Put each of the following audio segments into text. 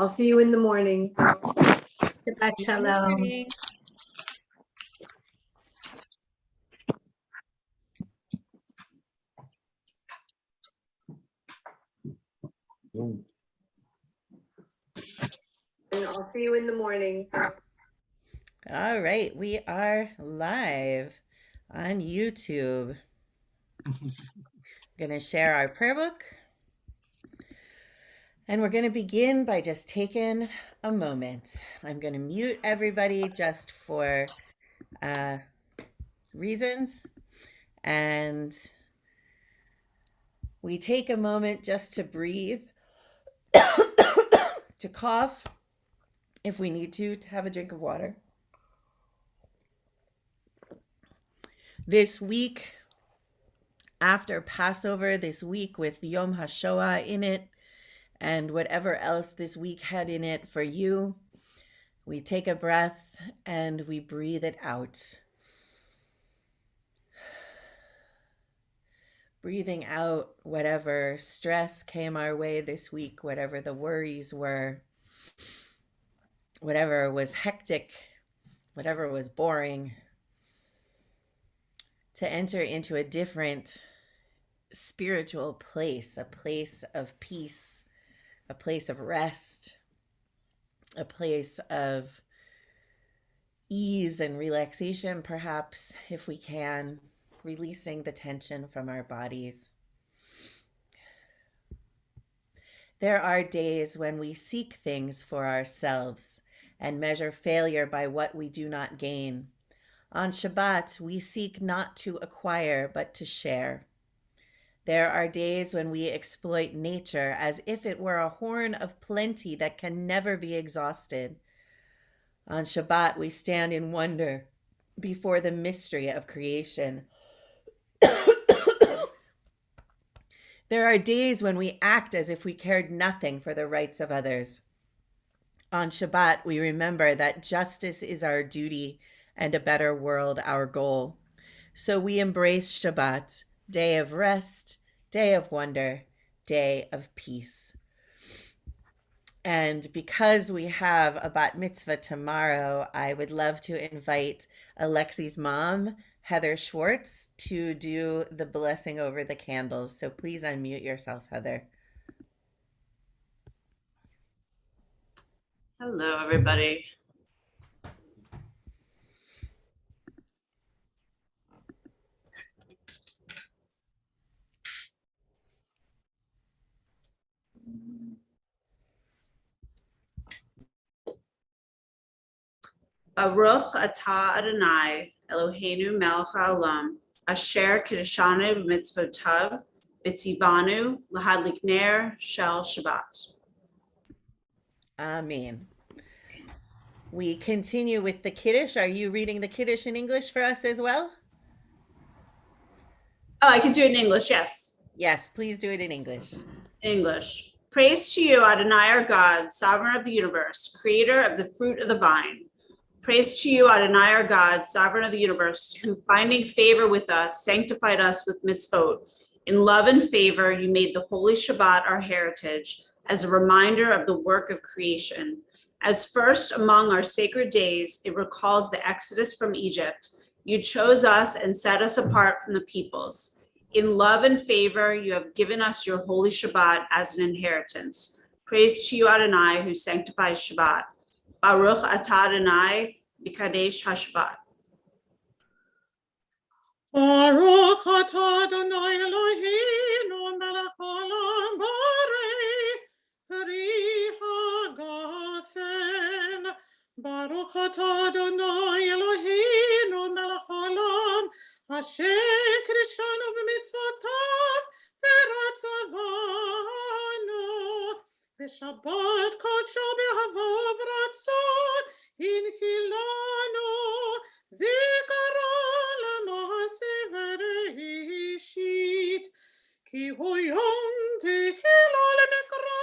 I'll see you in the morning. Shabbat shalom. And I'll see you in the morning. All right, we are live on YouTube. I'm going to share our prayer book. And we're going to begin by just taking a moment. I'm going to mute everybody just for reasons. And we take a moment just to breathe, to cough, if we need to have a drink of water. This week, after Passover, this week with Yom HaShoah in it, and whatever else this week had in it for you, we take a breath and we breathe it out. Breathing out whatever stress came our way this week, whatever the worries were, whatever was hectic, whatever was boring, to enter into a different spiritual place, a place of peace, a place of rest, a place of ease and relaxation, perhaps, if we can, releasing the tension from our bodies. There are days when we seek things for ourselves and measure failure by what we do not gain. On Shabbat, we seek not to acquire, but to share. There are days when we exploit nature as if it were a horn of plenty that can never be exhausted. On Shabbat, we stand in wonder before the mystery of creation. There are days when we act as if we cared nothing for the rights of others. On Shabbat, we remember that justice is our duty and a better world our goal. So we embrace Shabbat, day of rest, day of wonder, day of peace. And because we have a bat mitzvah tomorrow, I would love to invite Alexi's mom, Heather Schwartz, to do the blessing over the candles. So please unmute yourself, Heather. Hello, everybody. Baruch atah Adonai, Eloheinu melech haolam, asher kiddushanu b'mitzvotav, v'tzivanu l'hadlik ner shel Shabbat. Amen. We continue with the Kiddush. Are you reading the Kiddush in English for us as well? Oh, I can do it in English, yes. Yes, please do it in English. English. Praise to you, Adonai, our God, sovereign of the universe, creator of the fruit of the vine. Praise to you, Adonai, our God, sovereign of the universe, who finding favor with us, sanctified us with mitzvot. In love and favor, you made the holy Shabbat our heritage as a reminder of the work of creation. As first among our sacred days, it recalls the exodus from Egypt. You chose us and set us apart from the peoples. In love and favor, you have given us your holy Shabbat as an inheritance. Praise to you, Adonai, who sanctifies Shabbat. Baruch atah Adonai, B'kadesh HaShabbat. Baruch atah Adonai Eloheinu melech haolam borei peri hagafen. Baruch atah Adonai Eloheinu melech haolam asher kiddushanu b'mitzvotav v'ratzavanu v'shabbat kodsho b'ahava v'ratzon inchilanu zikaron l'maaseh v'reishit ki hu yom tehillah l'mikra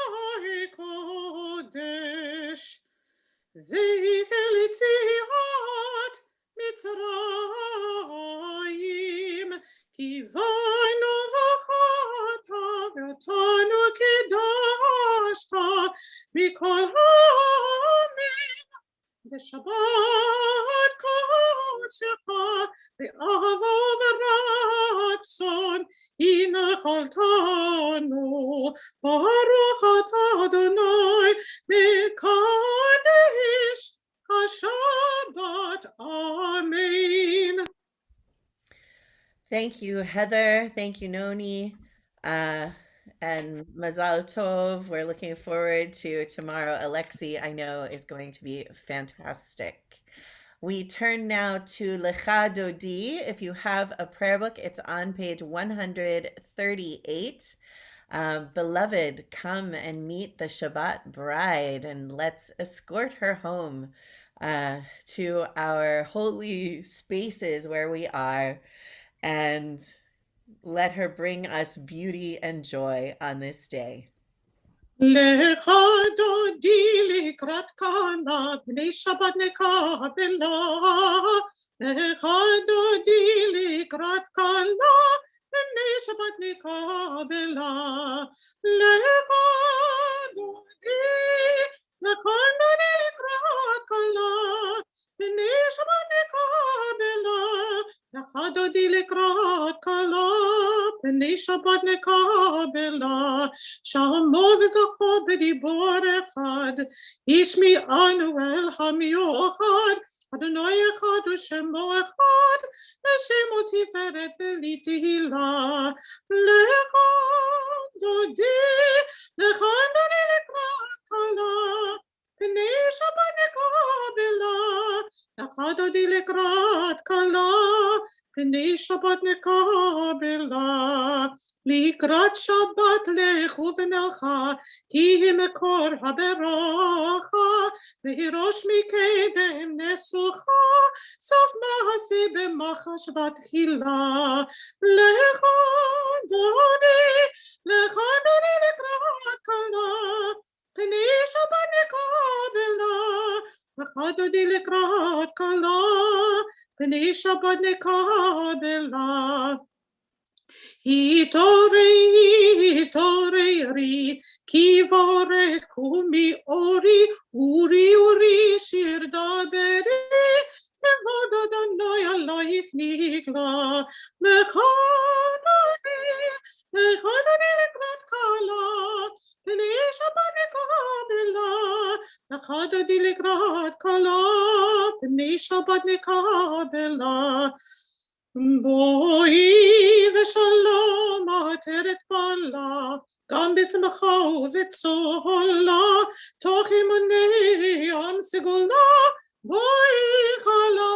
kodesh zecher l'tziat Mitzrayim kivanu v'chata v'tanu kidashta mikol בשבת קודשך באהבה ורצון הנחלתנו ברוך אתה אדוני מקדש השבת. Amen. Thank you, Heather. Thank you, Noni. And Mazal Tov. We're looking forward to tomorrow. Alexi, I know, is going to be fantastic. We turn now to Lecha Dodi. If you have a prayer book, it's on page 138. Beloved, come and meet the Shabbat bride, and let's escort her home to our holy spaces where we are, and let her bring us beauty and joy on this day. לך דודי לקראת קנה, בני שבת נקבלה. לך דודי לקראת קנה, בני שבת נקבלה. לך דודי לקראת קנה, בני שבת נקבלה. לך דודי לקראת קלה, בני שבת נקבלה. שמעו וזכו בדיבור אחד, השמיענו אל המיוחד, אדוני אחד ושמו אחד, לשמו תפארת ולתהילה. לך דודי לקראת קלה, בני שבת נקבלה. לך דודי לקראת קלה, בני שבת נקבלה. לקראת שבת לכו ומלכה, כי היא מקור הברכה, והיא ראש מקדם נסוכה, סוף מעשי במחש ותחילה. לך דודי לקראת קלה, בני שבת נקבלה. לך דודי לקראת קלה, בני שבת נקבלה. התעוררי, כי ברכו מאורי, אורי שיר דברי, כבוד אדוני עלייך נגלה. לך דודי לקראת קלה, בני שבת נקבלה. לך דודי לקראת קלה, בני שבת נקבלה. בואי ושלום עטרת בעלה, גם בשמחה ובצהלה, תוך אימוני עם סגולה, בואי חלה.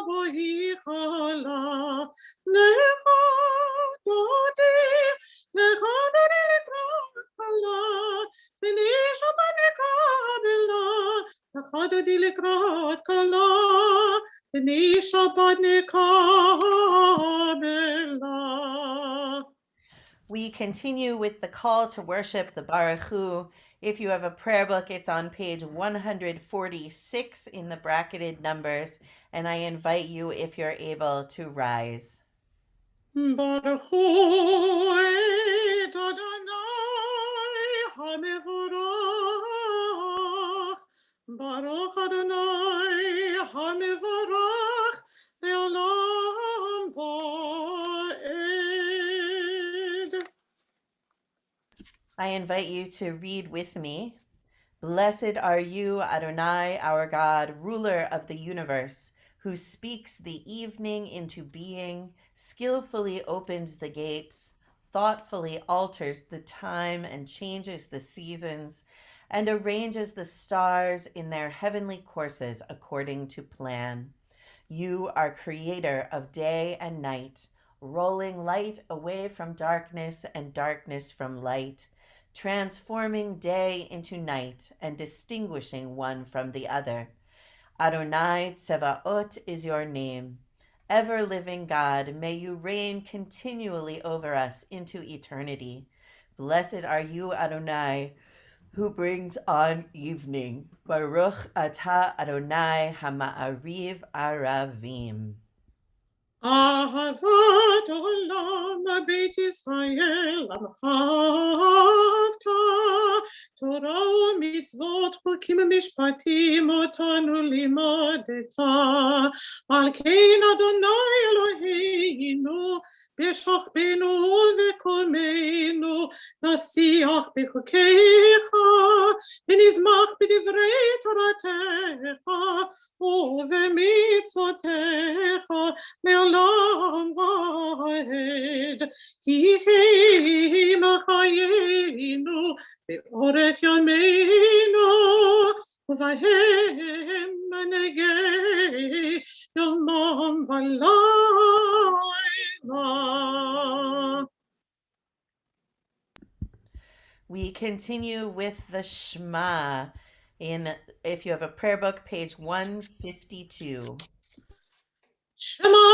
לך דודי לקראת קלה, בני שבת נקבלה. לך דודי לקראת קלה, בני שבת נקבלה. We continue with the call to worship the Baruch Hu. If you have a prayer book, it's on page 146 in the bracketed numbers, and I invite you, if you're able, to rise. Baruch hu et Adonai hamevorach. Baruch Adonai hamevorach le'olam va'ed. I invite you to read with me. Blessed are you, Adonai, our God, ruler of the universe, who speaks the evening into being, skillfully opens the gates, thoughtfully alters the time and changes the seasons, and arranges the stars in their heavenly courses according to plan. You are creator of day and night, rolling light away from darkness and darkness from light, transforming day into night and distinguishing one from the other. Adonai Tsevaot is your name. Ever-living God, may you reign continually over us into eternity. Blessed are you, Adonai, who brings on evening. Baruch atah Adonai hama'ariv aravim. אהבת עולם בית ישראל עמך אהבת, תורה ומצוות חוקים ומשפטים אותנו לימדת, על כן אדוני אלוהינו בשוכבנו ובקומנו נשיח בחוקיך ונזמח בדברי תורתך ובמצוותיך לעולם ועד, יהי מחיינו באורך ימינו ובהם מנהיגי יומם ולילה. We continue with the Shema if you have a prayer book, page 152. Shema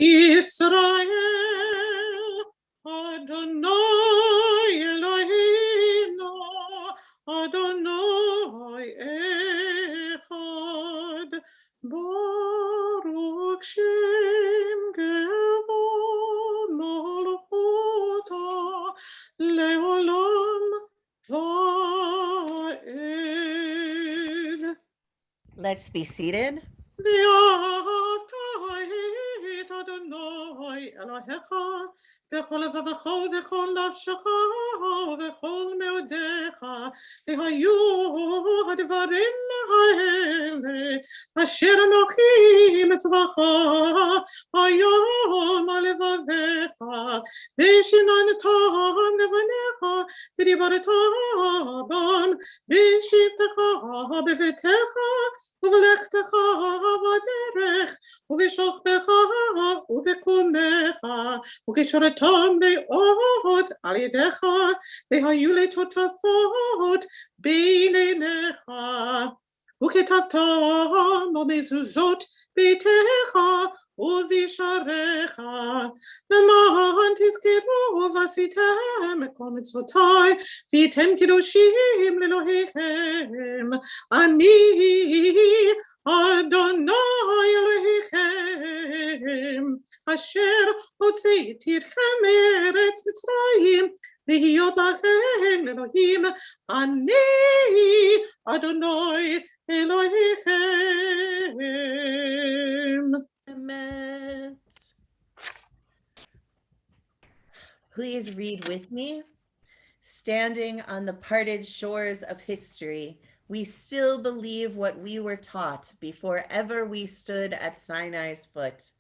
Yisrael, Adonai Eloheinu, Adonai Echad, Baruch Shem Kevod Malchuta, Leolam Va'ed. Let's be seated. ואהבת את אדוני אלוהיך בכל לבבך ובכל נפשך ובכל מאודיך, והיו הדברים האלה אשר אנוכי מצווך היום על לבביך, ושיננתם לבניך ודיברת בם בשבתך בביתך ובלכתך בדרך ובשוכבך ובקומך, וקישרתם מאוד על ידיך, והיו לטוטפות בין עיניך, וכתבתם במזוזות ביתך ובשעריך, למען תזכרו ועשיתם את כל מצוותיי, והייתם קדושים לאלוהיכם. אני אדוני אלוהיכם, אשר הוצאתי אתכם מארץ מצרים, להיות לכם לאלוהים. אני אדוני אלוהיכם. Please read with me. Standing on the parted shores of history, we still believe what we were taught before ever we stood at Sinai's foot,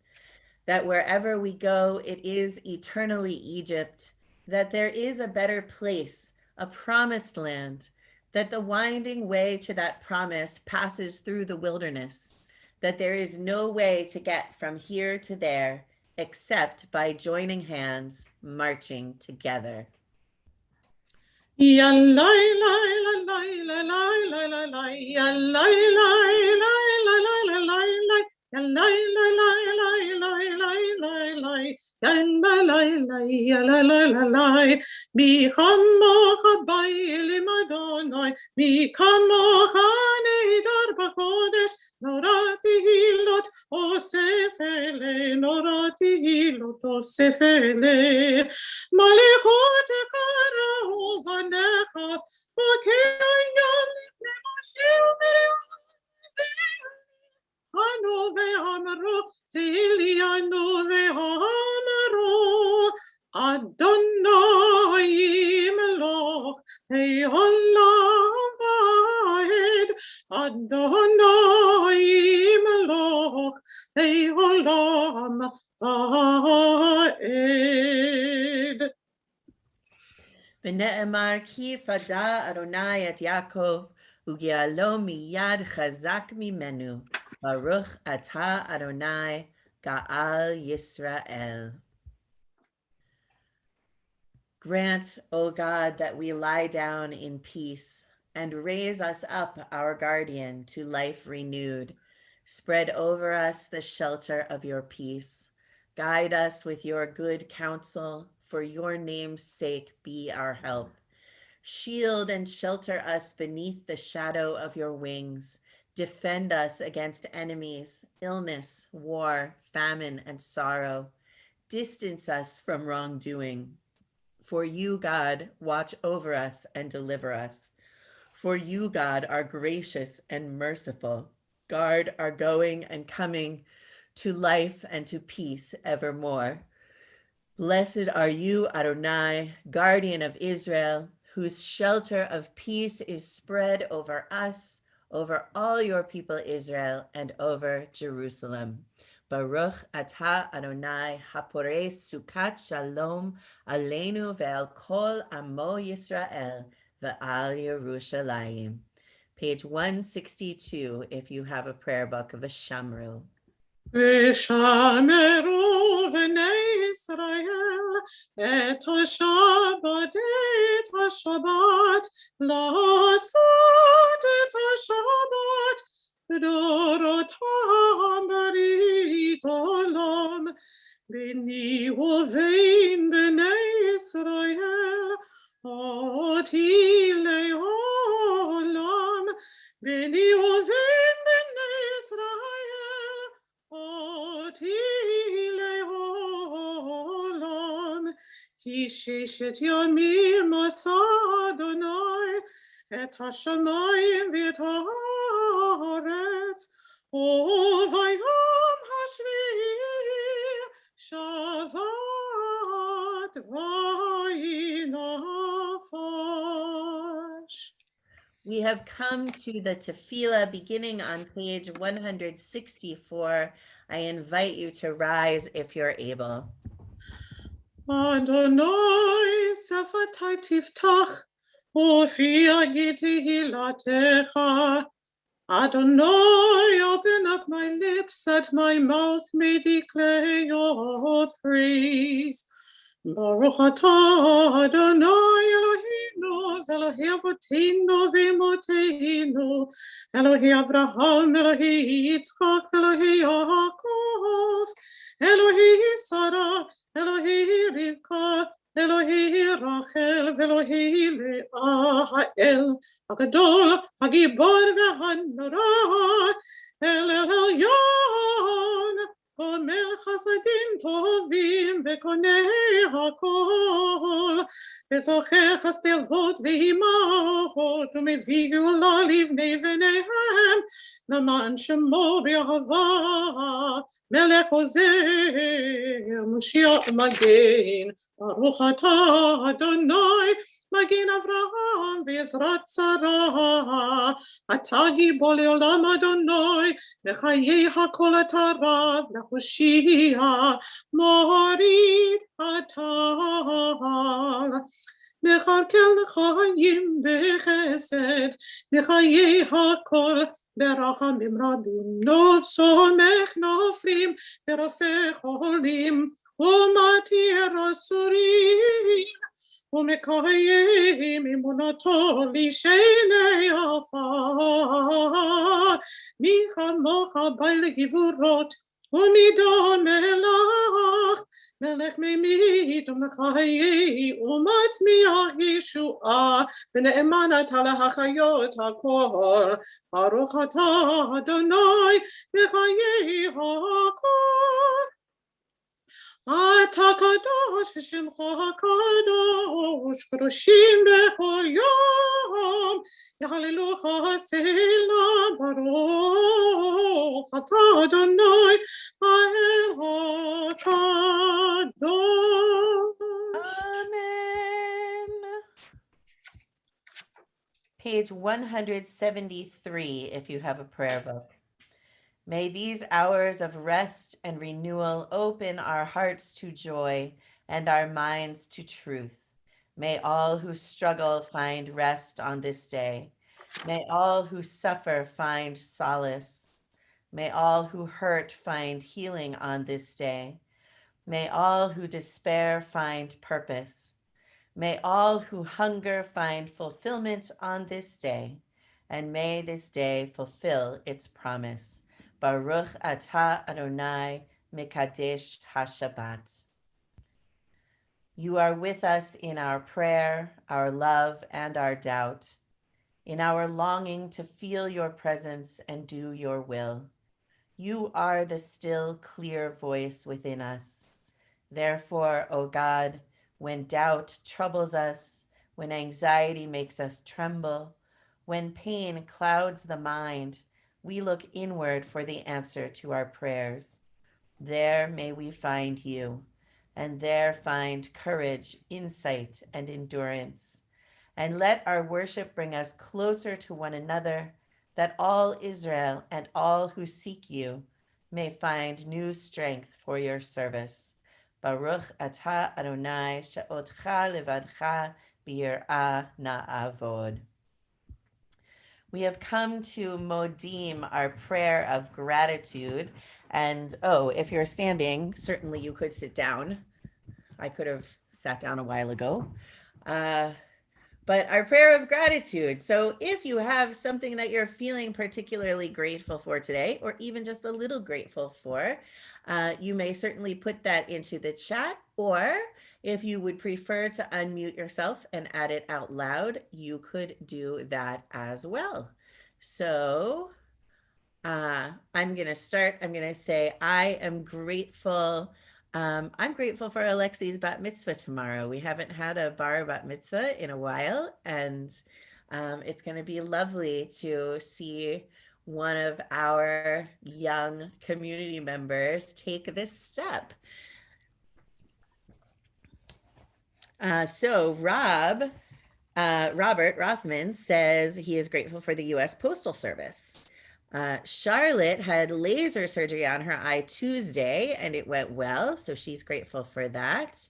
that wherever we go, it is eternally Egypt, that there is a better place, a promised land, that the winding way to that promise passes through the wilderness, that there is no way to get from here to there except by joining hands, marching together. מי כמוך בעלים אדוני, מי כמוך נהדר בקודש, נורא תהילות אוסף אלה, נורא תהילות אוסף אלה. מלכותך רובנך, וכעניין לפני משה ומרים אנו ואמרו, ציליינו ואמרו, אדוני ימלוך לעולם ועד, אדוני ימלוך לעולם ועד. ונאמר כי פדה אדוני את יעקב וגאלו מיד חזק ממנו, ברוך אתה אדוני גאל Yisrael. Grant, O God, that we lie down in peace and raise us up, our guardian, to life renewed. Spread over us the shelter of your peace. Guide us with your good counsel. For your name's sake, be our help. Shield and shelter us beneath the shadow of your wings. Defend us against enemies, illness, war, famine, and sorrow. Distance us from wrongdoing. For you, God, watch over us and deliver us. For you, God, are gracious and merciful. Guard our going and coming to life and to peace evermore. Blessed are you, Adonai, guardian of Israel, whose shelter of peace is spread over us, over all your people Israel, and over Jerusalem. Baruch atah Adonai haporei sukat shalom aleinu ve'al kol amo Yisrael ve'al Yerushalayim. Page 162 if you have a prayer book of Shamru. ושמרו בני ישראל את השבת, לעשות את השבת בדורותם ברית עולם. ביני ובין בני ישראל אותי לעולם. ביני ובין בני ישראל אותי לעולם. כי ששת ימים עשה אדוני את השמיים ואת הארץ, וביום השביעי שבת וינפש. We have come to the tefillah beginning on page 164. I invite you to rise if you're able. אדוני שפתי תפתח ופי יגיד תהילתך. Adonai, open up my lips that my mouth may declare your praise. Baruch atah Adonai Eloheinu, Elohe Avotenu v'Emoteinu, Elohe Abraham, Elohe Yitzchak, Elohe Yaakov, Elohe Sarah, Elohe Rivka, Elohe Rachel, Elohe Leah, Ha'el, Hagadol, Hagibor v'Hanora, El Elyon, Omer Chasadim Tovim v'Konei HaKol, וזוכר חסדי ואימהות, ומביא גאולה לבני בניהם, למען שמו באהבה, מלך עוזר, מושיע מגן. ברוך אתה אדוני, מגן אברהם ועזרת שרה. אתה גיבור לעולם אדוני, לחיי הכל אתה רב, להושיע, מוריד אתה. מכלכל לחיים בחסד, בחיי הכל ברחמים רבים, לא סומך נופלים, ברופא חולים, ומתיר אסורים, ומקיים אמונתו לשני עפר. מי כמוך בא לגבורות, ומדון מלך, מלך ממית ומחיי ומצמיח ישועה, ונאמן אתה להחיות הכל. ברוך אתה אדוני בחיי הכל. אתה קדוש ושמך הקדוש, קדושים בכל יום, יהללוך סלה. ברוך אתה אדוני האל הקדוש. Amen. Page 173 if you have a prayer book. May these hours of rest and renewal open our hearts to joy and our minds to truth. May all who struggle find rest on this day. May all who suffer find solace. May all who hurt find healing on this day. May all who despair find purpose. May all who hunger find fulfillment on this day. And may this day fulfill its promise. Baruch atah Adonai Mekadesh HaShabbat. You are with us in our prayer, our love, and our doubt. in our longing to feel your presence and do your will. You are the still, clear voice within us. Therefore, O God, when doubt troubles us, when anxiety makes us tremble, when pain clouds the mind, we look inward for the answer to our prayers. There may we find you, and there find courage, insight, and endurance. And let our worship bring us closer to one another, that all Israel and all who seek you may find new strength for your service. Baruch atah Adonai she'otcha levadcha b'yirah na'avod. We have come to Modim, our prayer of gratitude. And if you're standing, certainly you could sit down. I could have sat down a while ago. But our prayer of gratitude. So if you have something that you're feeling particularly grateful for today, or even just a little grateful for, you may certainly put that into the chat, or if you would prefer to unmute yourself and add it out loud, you could do that as well. So I'm going to start. I'm going to say, I am grateful. I'm grateful for Alexi's bat mitzvah tomorrow. We haven't had a bar bat mitzvah in a while, and it's going to be lovely to see one of our young community members take this step. So Robert Rothman says he is grateful for the U.S. Postal Service. Charlotte had laser surgery on her eye Tuesday, and it went well, so she's grateful for that.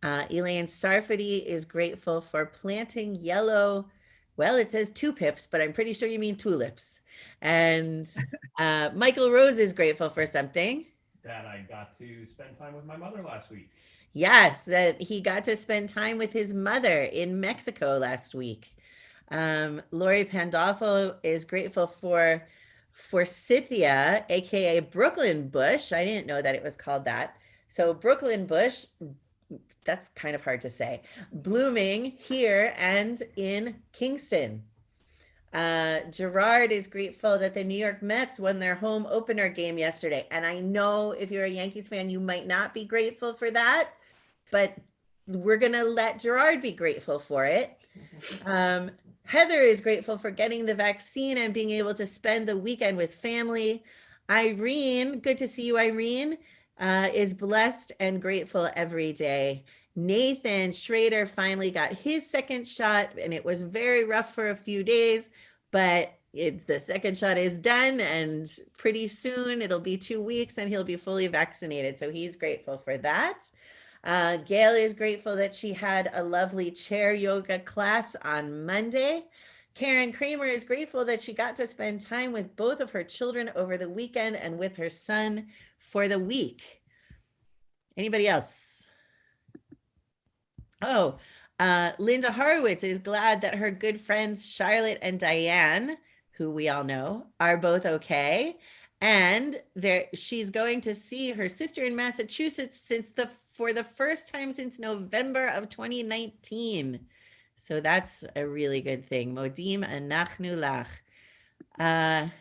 Elaine Sarfati is grateful for planting yellow, well, it says tulips, but I'm pretty sure you mean tulips. And Michael Rose is grateful for something. That I got to spend time with my mother last week. Yes, that he got to spend time with his mother in Mexico last week. Lori Pandolfo is grateful for Forsythia, aka Brooklyn Bush. I didn't know that it was called that. So Brooklyn Bush, that's kind of hard to say, blooming here and in Kingston. Gerard is grateful that the New York Mets won their home opener game yesterday. And I know if you're a Yankees fan, you might not be grateful for that, but we're going to let Gerard be grateful for it. Heather is grateful for getting the vaccine and being able to spend the weekend with family. Irene, good to see you, Irene, is blessed and grateful every day. Nathan Schrader finally got his second shot, and it was very rough for a few days, but the second shot is done, and pretty soon it'll be 2 weeks and he'll be fully vaccinated. So he's grateful for that. Gail is grateful that she had a lovely chair yoga class on Monday. Karen Kramer is grateful that she got to spend time with both of her children over the weekend and with her son for the week. Anybody else? Linda Horowitz is glad that her good friends Charlotte and Diane, who we all know, are both okay. And she's going to see her sister in Massachusetts for the first time since November of 2019. So that's a really good thing. Modim anachnu lach.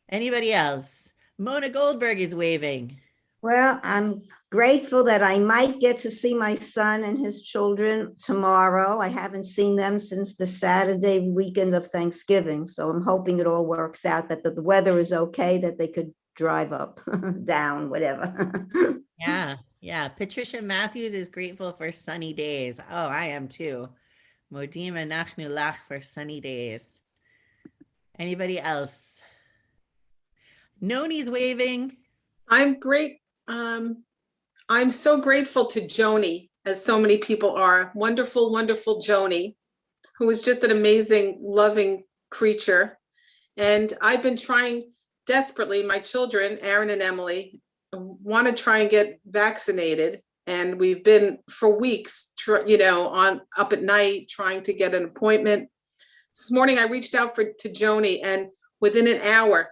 Anybody else? Mona Goldberg is waving. Well, I'm grateful that I might get to see my son and his children tomorrow. I haven't seen them since the Saturday weekend of Thanksgiving. So I'm hoping it all works out, that the weather is okay, that they could drive up, down, whatever. Yeah. Patricia Matthews is grateful for sunny days. Oh, I am too. Modim anachnu lach for sunny days. Anybody else? Noni's waving. I'm great. I'm so grateful to Joni, as so many people are. Wonderful, wonderful Joni, who is just an amazing, loving creature. And I've been trying desperately, my children, Aaron and Emily, want to try and get vaccinated. And we've been for weeks, up at night trying to get an appointment. This morning I reached out to Joni, and within an hour,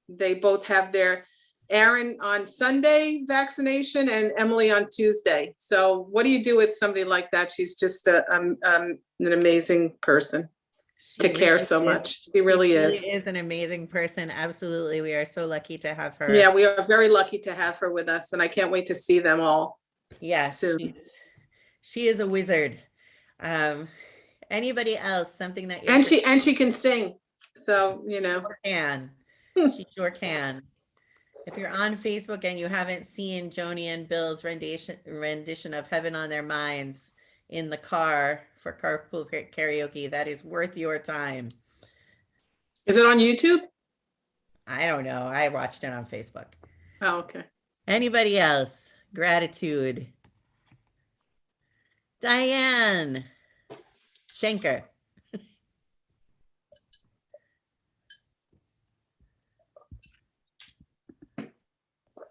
they both have their Aaron on Sunday vaccination and Emily on Tuesday. So what do you do with somebody like that? She's just an amazing person. She to care really so is. much. She really is. She is an amazing person. Absolutely. We are so lucky to have her. Yeah, we are very lucky to have her with us, and I can't wait to see them all Yes, soon. she is a wizard. Anybody else? Something that you're And she can sing. So, sure can. She sure can. If you're on Facebook and you haven't seen Joni and Bill's rendition of Heaven on Their Minds in the car for carpool karaoke, that is worth your time. Is it on YouTube? I don't know. I watched it on Facebook. Oh, okay. Anybody else? Gratitude. Diane Schenker.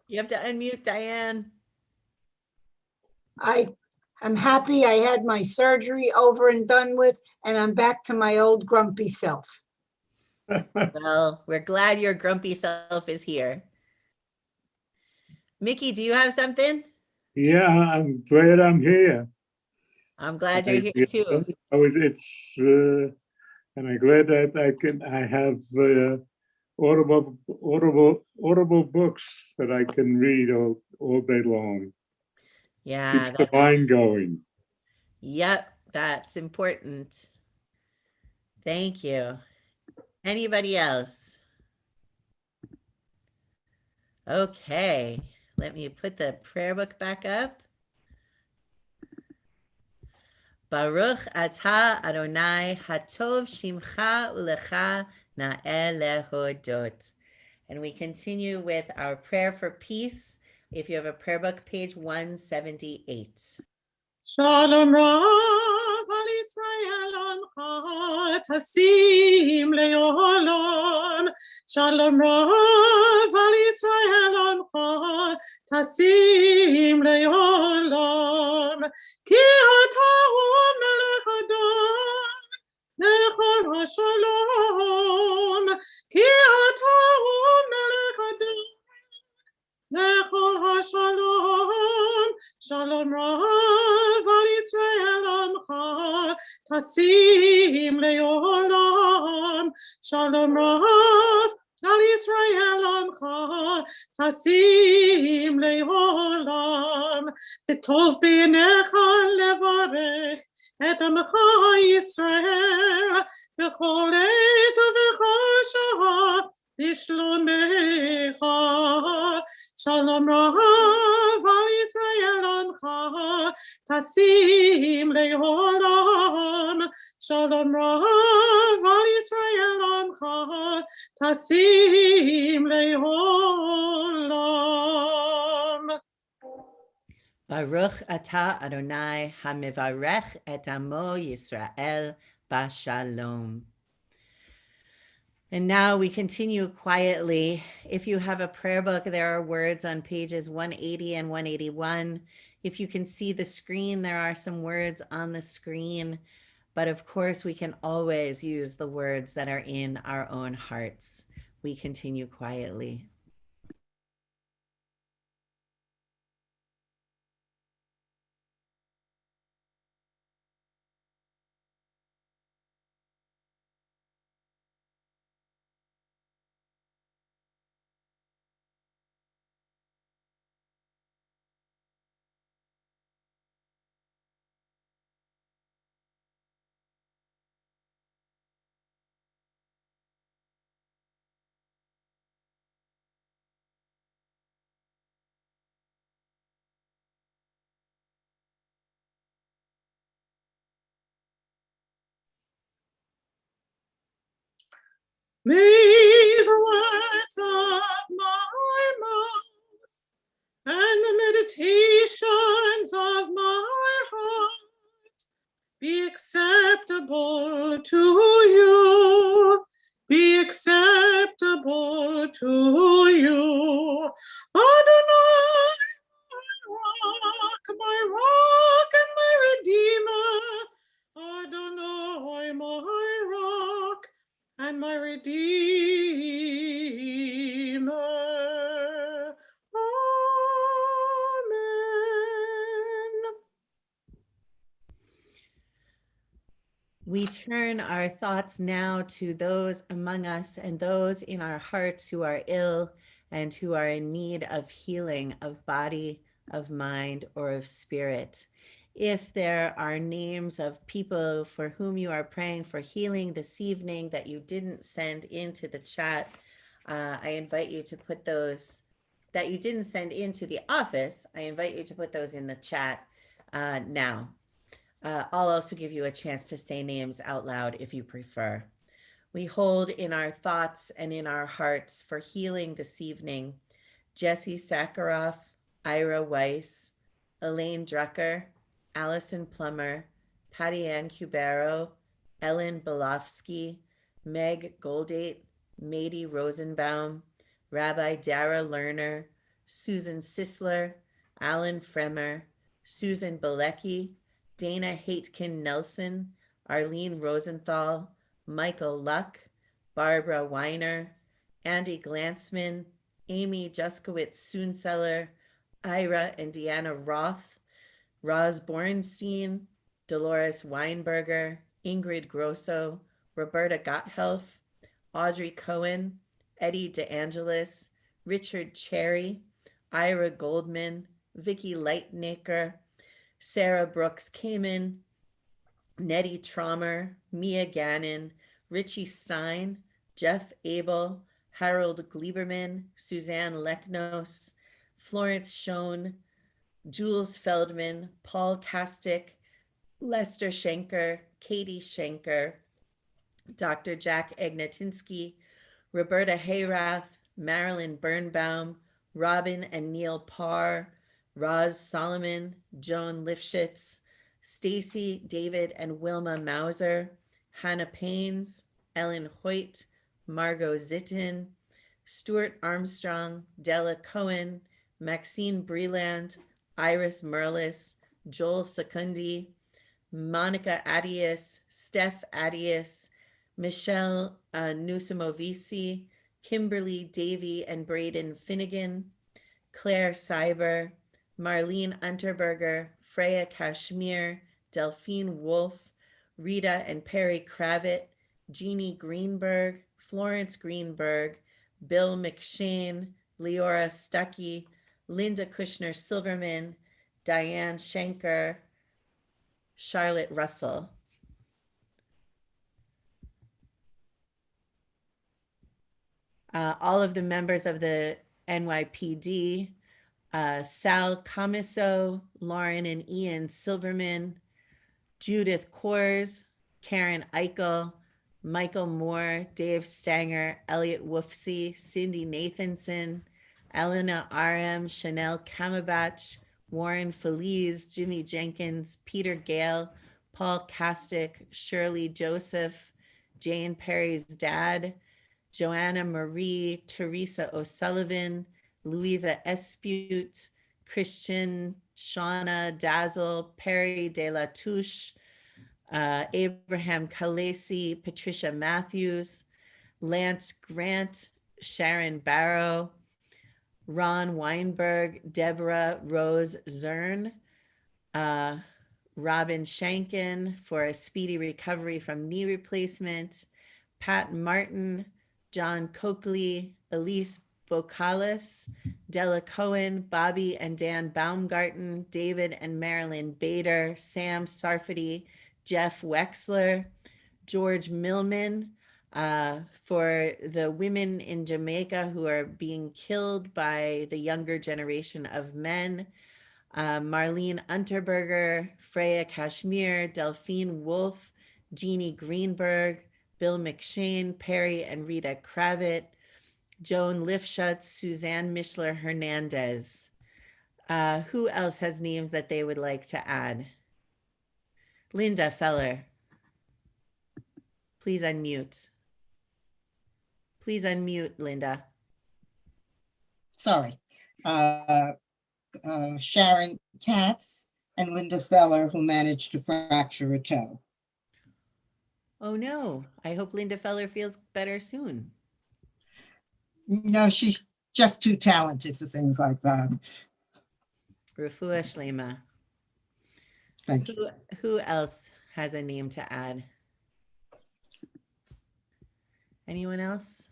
You have to unmute, Diane. I'm happy I had my surgery over and done with, and I'm back to my old grumpy self. Well, we're glad your grumpy self is here. Mickey, do you have something? Yeah, I'm glad I'm here. I'm glad you're here too. And I'm glad that I have audible books that I can read all day long. Yeah. Keeps the mind going. Yep, that's important. Thank you. Anybody else? Okay, let me put the prayer book back up. Baruch atah Adonai hatov shimcha ulecha na'el lehodot. And we continue with our prayer for peace. If you have a prayer book, page 178. Shalom Rav al Yisrael Ancha Tasim Leolam. Shalom Rav al Yisrael Ancha Tasim Leolam. Ki atah melech Adon lechol hashalom. Ki atah melech Adon lechol hashalom. Shalom Rav al Yisrael Amcha Tasim Leolam. Shalom Rav al Yisrael Amcha Tasim Leolam. V'tov b'yinecha levarech et Amcha Yisrael b'chol עת ובכל שעה בשלומך. Shalom Rav al Yisrael Amcha Tasim Leolam. Shalom Rav al Yisrael Amcha Tasim Leolam. Baruch atah Adonai hamivarech et amo Yisrael bashalom. And now we continue quietly. If you have a prayer book, there are words on pages 180 and 181. If you can see the screen, there are some words on the screen. But of course, we can always use the words that are in our own hearts. We continue quietly. May the words of my mouth and the meditations of my heart be acceptable to you, be acceptable to you. Adonai, my rock and my redeemer. Adonai, my rock and my redeemer. Amen. We turn our thoughts now to those among us and those in our hearts who are ill and who are in need of healing of body, of mind, or of spirit. If there are names of people for whom you are praying for healing this evening that you didn't send into the chat, I invite you to put those that you didn't send into the office. I invite you to put those in the chat now. I'll also give you a chance to say names out loud if you prefer. We hold in our thoughts and in our hearts for healing this evening Jesse Sakharoff, Ira Weiss, Elaine Drucker, Allison Plummer, Patty Ann Cubero, Ellen Belofsky, Meg Goldate, Mady Rosenbaum, Rabbi Dara Lerner, Susan Sisler, Alan Fremer, Susan Bilecki, Dana Haitkin Nelson, Arlene Rosenthal, Michael Luck, Barbara Weiner, Andy Glansman, Amy Juskowitz Soonseller, Ira and Deanna Roth, Roz Borenstein, Dolores Weinberger, Ingrid Grosso, Roberta Gotthelf, Audrey Cohen, Eddie DeAngelis, Richard Cherry, Ira Goldman, Vicki Lightnaker, Sarah Brooks Kamen, Nettie Traumer, Mia Gannon, Richie Stein, Jeff Abel, Harold Gleiberman, Suzanne Leknos, Florence Schoen, Jules Feldman, Paul Kastick, Lester Schenker, Katie Schenker, Dr. Jack Egnatinsky, Roberta Hayrath, Marilyn Birnbaum, Robin and Neil Parr, Roz Solomon, Joan Lifshitz, Stacy, David and Wilma Mauser, Hannah Paines, Ellen Hoyt, Margot Zittin, Stuart Armstrong, Della Cohen, Maxine Breland, Iris Merlis, Joel Secundi, Monica Adius, Steph Adius, Michelle Nusimovici, Kimberly Davy and Braden Finnegan, Claire Cyber, Marlene Unterberger, Freya Kashmir, Delphine Wolf, Rita and Perry Kravitz, Jeannie Greenberg, Florence Greenberg, Bill McShane, Leora Stuckey, Linda Kushner Silverman, Diane Schenker, Charlotte Russell. All of the members of the NYPD, Sal Comiso, Lauren and Ian Silverman, Judith Kors, Karen Eichel, Michael Moore, Dave Stanger, Elliot Woofsey, Cindy Nathanson, Elena R.M., Chanel Kamabach, Warren Feliz, Jimmy Jenkins, Peter Gale, Paul Kastick, Shirley Joseph, Jane Perry's dad, Joanna Marie, Teresa O'Sullivan, Louisa Espute, Christian, Shauna Dazzle, Perry De La Touche, Abraham Kalesi, Patricia Matthews, Lance Grant, Sharon Barrow, Ron Weinberg, Deborah Rose Zern, Robin Shankin for a speedy recovery from knee replacement, Pat Martin, John Coakley, Elise Bocalis, Della Cohen, Bobby and Dan Baumgarten, David and Marilyn Bader, Sam Sarfati, Jeff Wexler, George Millman, for the women in Jamaica who are being killed by the younger generation of men, Marlene Unterberger, Freya Kashmir, Delphine Wolf, Jeannie Greenberg, Bill McShane, Perry and Rita Kravitz, Joan Lifshutz, Suzanne Mishler Hernandez. Who else has names that they would like to add? Linda Feller. Please unmute. Please unmute, Linda. Sorry. Sharon Katz and Linda Feller, who managed to fracture a toe. Oh no, I hope Linda Feller feels better soon. No, she's just too talented for things like that. Refuah Shlema. Thank you. Who else has a name to add? Anyone else?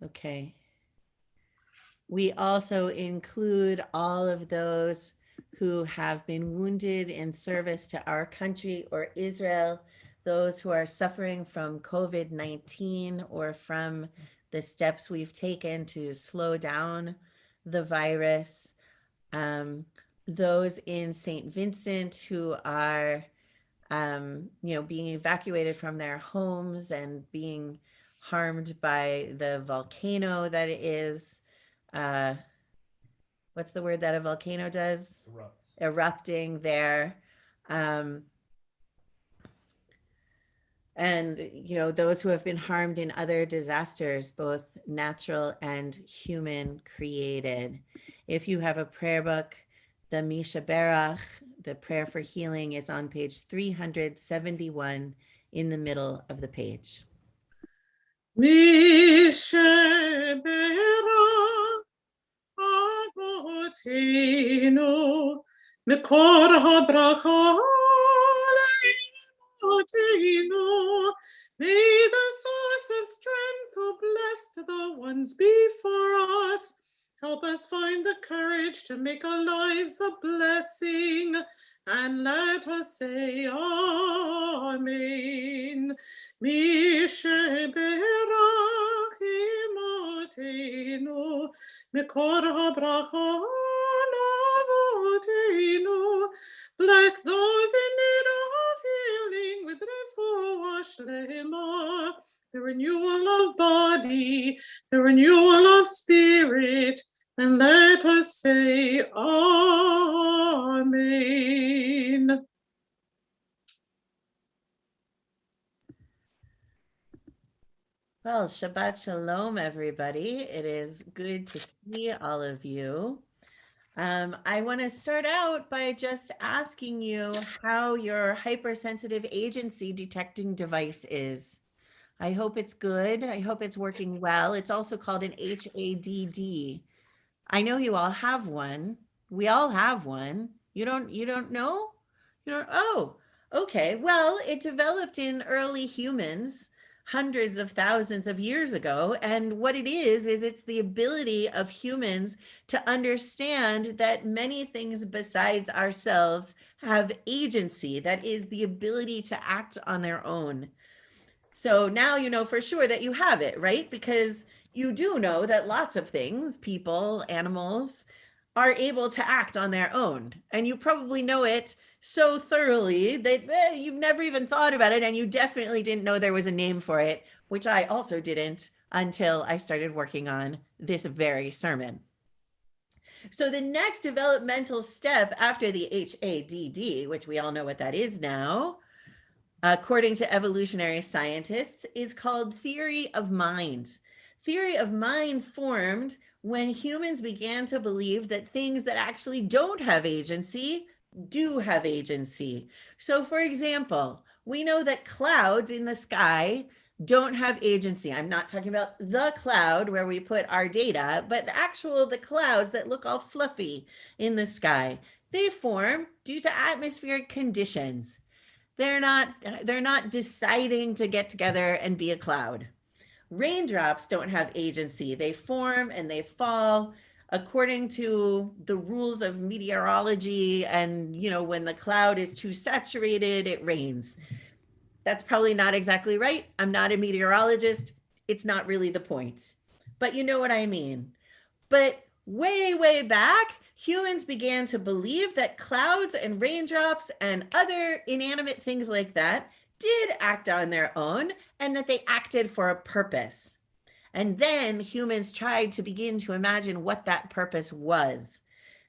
Okay. We also include all of those who have been wounded in service to our country or Israel, those who are suffering from COVID-19 or from the steps we've taken to slow down the virus, those in St. Vincent who are being evacuated from their homes and being harmed by the volcano that it is. What's the word that a volcano does? Erupts. Erupting there. And, those who have been harmed in other disasters, both natural and human created. If you have a prayer book, the Misha Berach, the prayer for healing, is on page 371 in the middle of the page. Misha Berach Avotenu Mikor HaBracha Avotenu. May the source of strength who blessed the ones before us help us find the courage to make our lives a blessing, and let us say Amen. Mishe berach imotenu, mikor habracha avotenu. Bless those in need of healing with refuah shlema, the renewal of body, the renewal of spirit, and let us say Amen. Well, Shabbat Shalom, everybody. It is good to see all of you. I want to start out by just asking you how your hypersensitive agency detecting device is. I hope it's good. I hope it's working well. It's also called an HADD. I know you all have one. We all have one. You don't know? Oh, okay. Well, it developed in early humans hundreds of thousands of years ago. And what it is it's the ability of humans to understand that many things besides ourselves have agency. That is the ability to act on their own. So now you know for sure that you have it, right? Because you do know that lots of things, people, animals, are able to act on their own. And you probably know it so thoroughly that you've never even thought about it. And you definitely didn't know there was a name for it, which I also didn't until I started working on this very sermon. So the next developmental step after the HADD, which we all know what that is now, according to evolutionary scientists, is called theory of mind. Theory of mind formed when humans began to believe that things that actually don't have agency do have agency. So, for example, we know that clouds in the sky don't have agency. I'm not talking about the cloud where we put our data, but the clouds that look all fluffy in the sky. They form due to atmospheric conditions. They're not deciding to get together and be a cloud. Raindrops don't have agency. They form and they fall according to the rules of meteorology. And, when the cloud is too saturated, it rains. That's probably not exactly right. I'm not a meteorologist. It's not really the point. But you know what I mean. But way, way back, humans began to believe that clouds and raindrops and other inanimate things like that did act on their own and that they acted for a purpose. And then humans tried to begin to imagine what that purpose was.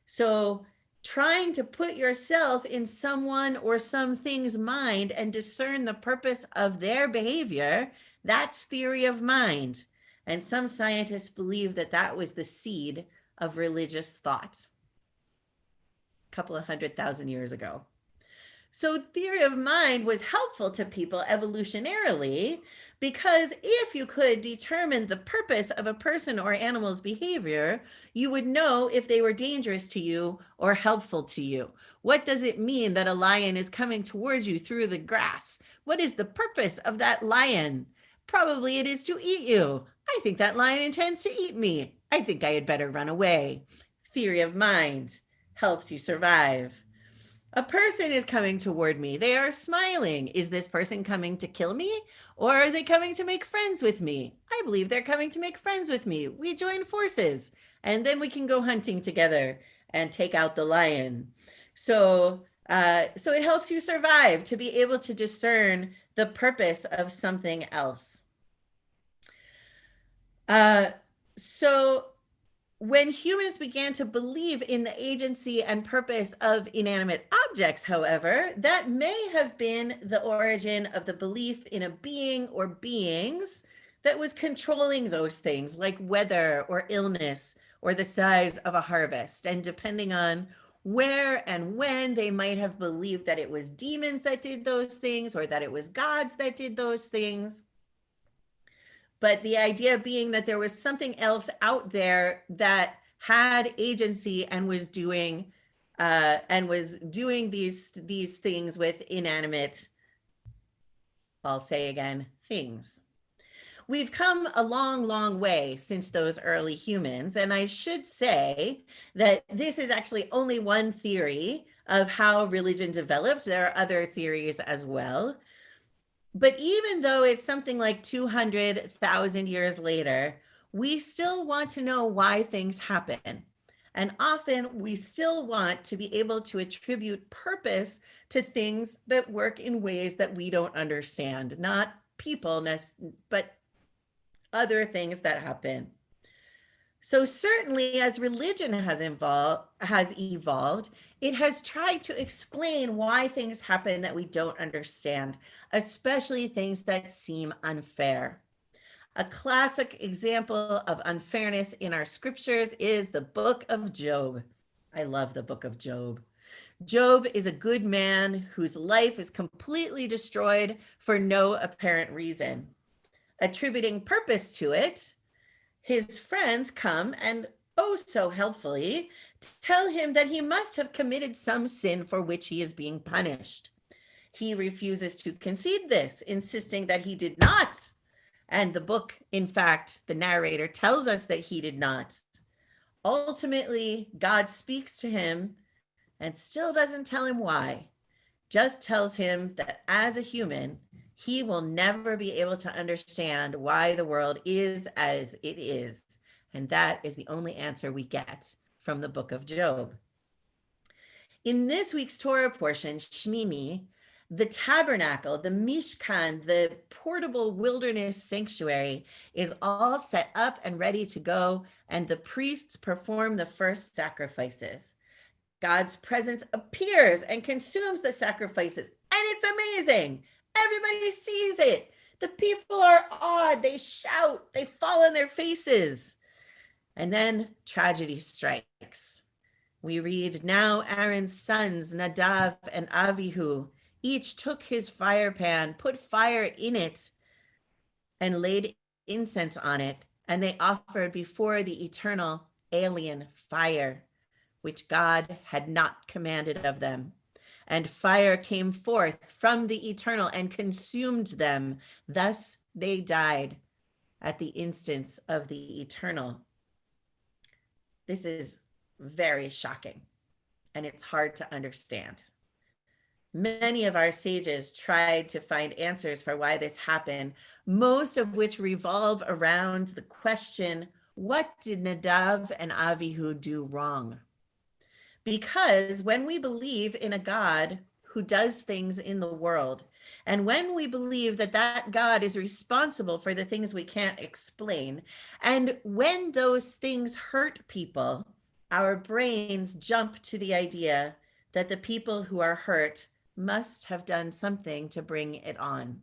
So trying to put yourself in someone or something's mind and discern the purpose of their behavior, that's theory of mind. And some scientists believe that that was the seed of religious thought a couple of 100,000 years ago. So theory of mind was helpful to people evolutionarily, Because if you could determine the purpose of a person or animal's behavior, you would know if they were dangerous to you or helpful to you. What does it mean that a lion is coming towards you through the grass? What is the purpose of that lion? Probably it is to eat you. I think that lion intends to eat me. I think I had better run away. Theory of mind helps you survive. A person is coming toward me. They are smiling. Is this person coming to kill me, or are they coming to make friends with me? I believe they're coming to make friends with me. We join forces, and then we can go hunting together and take out the lion. So it helps you survive, to be able to discern the purpose of something else. So when humans began to believe in the agency and purpose of inanimate objects, however, that may have been the origin of the belief in a being or beings that was controlling those things, like weather or illness or the size of a harvest. And depending on where and when, they might have believed that it was demons that did those things or that it was gods that did those things. But the idea being that there was something else out there that had agency and was doing these things with inanimate, I'll say again, things. We've come a long, long way since those early humans. And I should say that this is actually only one theory of how religion developed. There are other theories as well. But even though it's something like 200,000 years later, we still want to know why things happen. And often we still want to be able to attribute purpose to things that work in ways that we don't understand, not people, but other things that happen. So certainly as religion has evolved, it has tried to explain why things happen that we don't understand, especially things that seem unfair. A classic example of unfairness in our scriptures is the book of Job. I love the book of Job. Job is a good man whose life is completely destroyed for no apparent reason. Attributing purpose to it, his friends come and, oh so helpfully, tell him that he must have committed some sin for which he is being punished. He refuses to concede this, insisting that he did not. And the book, in fact, the narrator tells us that he did not. Ultimately, God speaks to him and still doesn't tell him why, just tells him that as a human, he will never be able to understand why the world is as it is. And that is the only answer we get from the book of Job. In this week's Torah portion, Shmini, the tabernacle, the Mishkan, the portable wilderness sanctuary is all set up and ready to go, and the priests perform the first sacrifices. God's presence appears and consumes the sacrifices, and it's amazing. Everybody sees it. The people are awed. They shout. They fall on their faces. And then tragedy strikes. We read, now Aaron's sons, Nadav and Avihu, each took his fire pan, put fire in it, and laid incense on it. And they offered before the eternal alien fire, which God had not commanded of them. And fire came forth from the eternal and consumed them. Thus they died at the instance of the eternal. This is very shocking, and it's hard to understand. Many of our sages tried to find answers for why this happened, most of which revolve around the question, what did Nadav and Avihu do wrong? Because when we believe in a God who does things in the world, and when we believe that that God is responsible for the things we can't explain, and when those things hurt people, our brains jump to the idea that the people who are hurt must have done something to bring it on.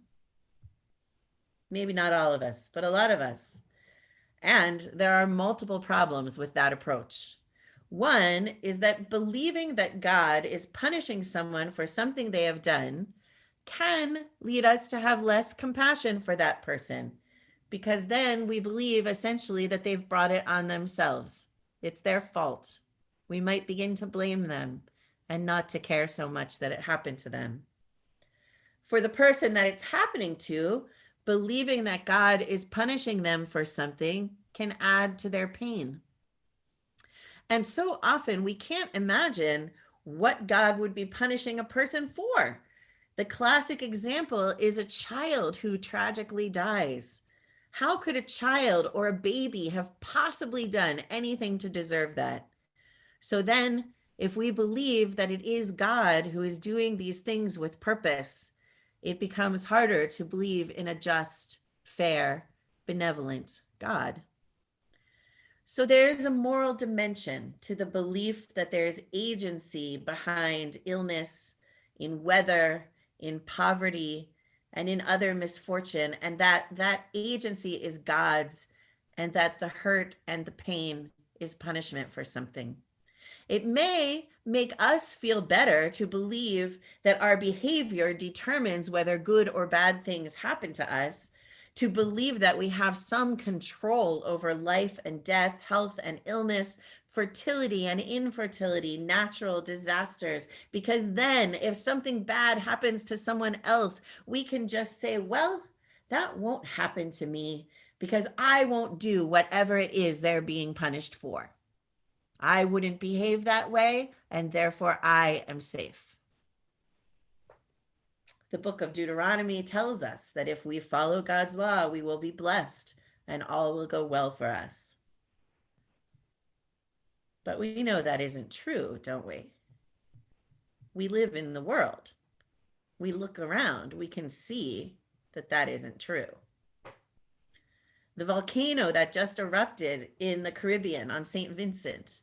Maybe not all of us, but a lot of us. And there are multiple problems with that approach. One is that believing that God is punishing someone for something they have done can lead us to have less compassion for that person, because then we believe essentially that they've brought it on themselves. It's their fault. We might begin to blame them and not to care so much that it happened to them. For the person that it's happening to, believing that God is punishing them for something can add to their pain. And so often we can't imagine what God would be punishing a person for. The classic example is a child who tragically dies. How could a child or a baby have possibly done anything to deserve that? So then, if we believe that it is God who is doing these things with purpose, it becomes harder to believe in a just, fair, benevolent God. So there's a moral dimension to the belief that there's agency behind illness, in weather, in poverty, and in other misfortune, and that agency is God's, and that the hurt and the pain is punishment for something. It may make us feel better to believe that our behavior determines whether good or bad things happen to us, to believe that we have some control over life and death, health and illness, fertility and infertility, natural disasters, because then if something bad happens to someone else, we can just say, well, that won't happen to me because I won't do whatever it is they're being punished for. I wouldn't behave that way, and therefore I am safe. The book of Deuteronomy tells us that if we follow God's law, we will be blessed and all will go well for us. But we know that isn't true, don't we? We live in the world. We look around, we can see that that isn't true. The volcano that just erupted in the Caribbean on St. Vincent,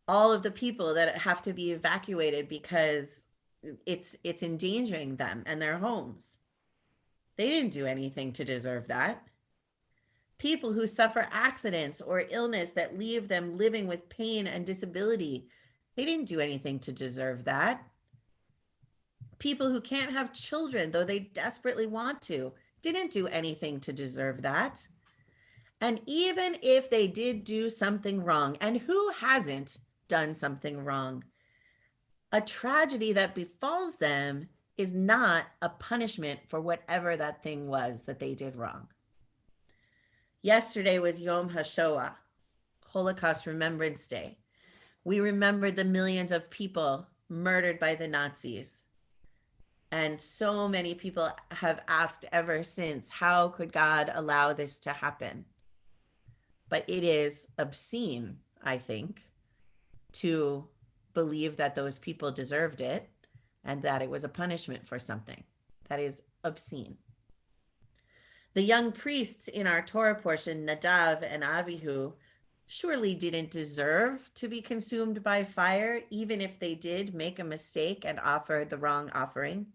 all of the people that have to be evacuated because it's endangering them and their homes. They didn't do anything to deserve that. People who suffer accidents or illness that leave them living with pain and disability, they didn't do anything to deserve that. People who can't have children, though they desperately want to, didn't do anything to deserve that. And even if they did do something wrong, and who hasn't done something wrong, a tragedy that befalls them is not a punishment for whatever that thing was that they did wrong. Yesterday was Yom HaShoah, Holocaust Remembrance Day. We remembered the millions of people murdered by the Nazis. And so many people have asked ever since, how could God allow this to happen? But it is obscene, I think, to believe that those people deserved it and that it was a punishment for something. That is obscene. The young priests in our Torah portion, Nadav and Avihu, surely didn't deserve to be consumed by fire, even if they did make a mistake and offer the wrong offering.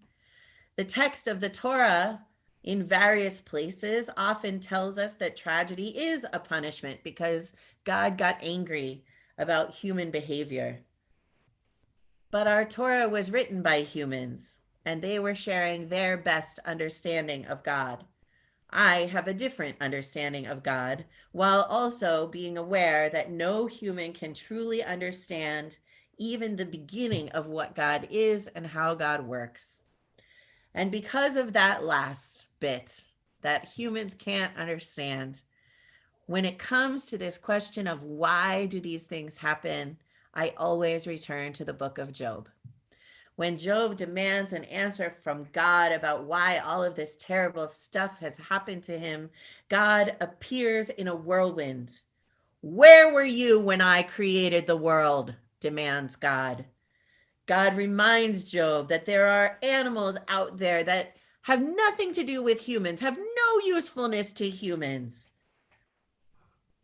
The text of the Torah in various places often tells us that tragedy is a punishment because God got angry about human behavior. But our Torah was written by humans, and they were sharing their best understanding of God. I have a different understanding of God, while also being aware that no human can truly understand even the beginning of what God is and how God works. And because of that last bit that humans can't understand, when it comes to this question of why do these things happen, I always return to the book of Job. When Job demands an answer from God about why all of this terrible stuff has happened to him, God appears in a whirlwind. Where were you when I created the world? Demands God. God reminds Job that there are animals out there that have nothing to do with humans, have no usefulness to humans.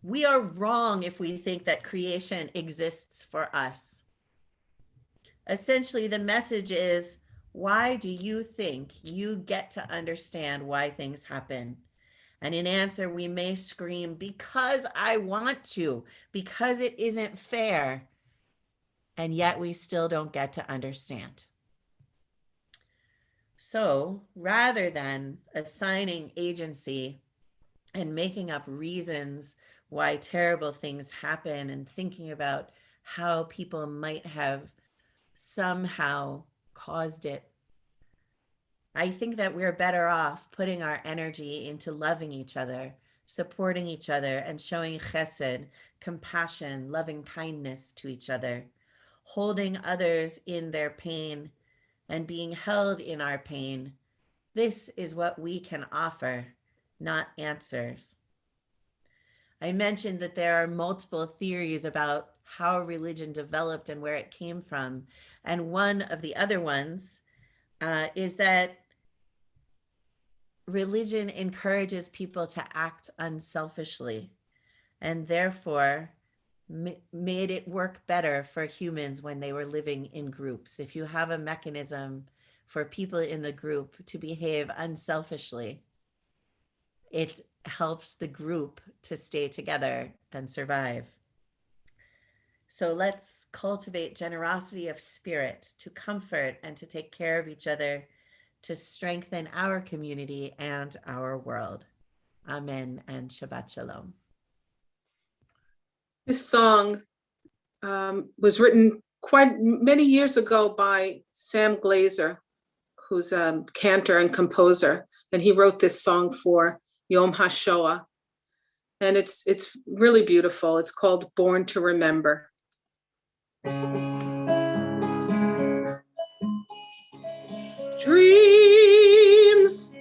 We are wrong if we think that creation exists for us. Essentially, the message is, why do you think you get to understand why things happen? And in answer, we may scream, because I want to, because it isn't fair. And yet we still don't get to understand. So rather than assigning agency and making up reasons why terrible things happen and thinking about how people might have somehow caused it, I think that we're better off putting our energy into loving each other, supporting each other, and showing chesed, compassion, loving kindness to each other, holding others in their pain and being held in our pain. This is what we can offer, not answers. I mentioned that there are multiple theories about how religion developed and where it came from. And one of the other ones is that religion encourages people to act unselfishly and therefore made it work better for humans when they were living in groups. If you have a mechanism for people in the group to behave unselfishly, it helps the group to stay together and survive. So let's cultivate generosity of spirit to comfort and to take care of each other, to strengthen our community and our world. Amen and Shabbat Shalom. This song was written quite many years ago by Sam Glazer, who's a cantor and composer, and he wrote this song for Yom HaShoah. And it's really beautiful. It's called Born to Remember. Dreams,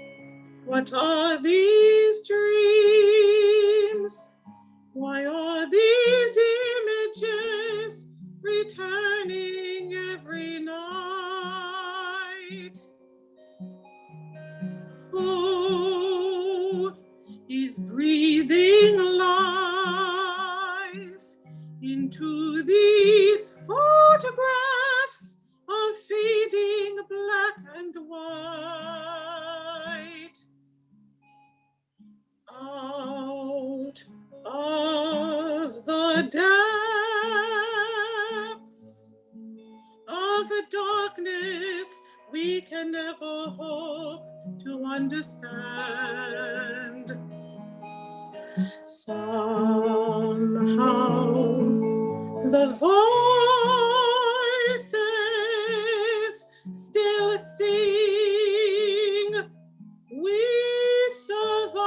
what are these dreams? Why are these images returning every night? Who is breathing life into these photographs of fading black and white? Out of the depths of a darkness we can never hope to understand. Somehow the voices still sing, we survive.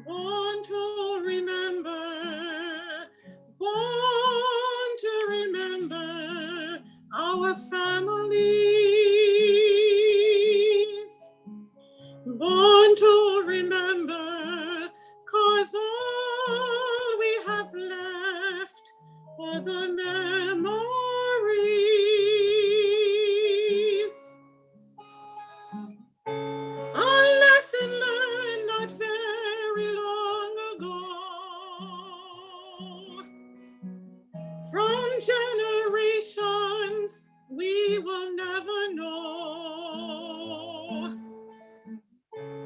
Born to remember, born to remember our families. Born to remember, 'cause all we have left are the memories. A lesson learned not very long ago from generations we will never know.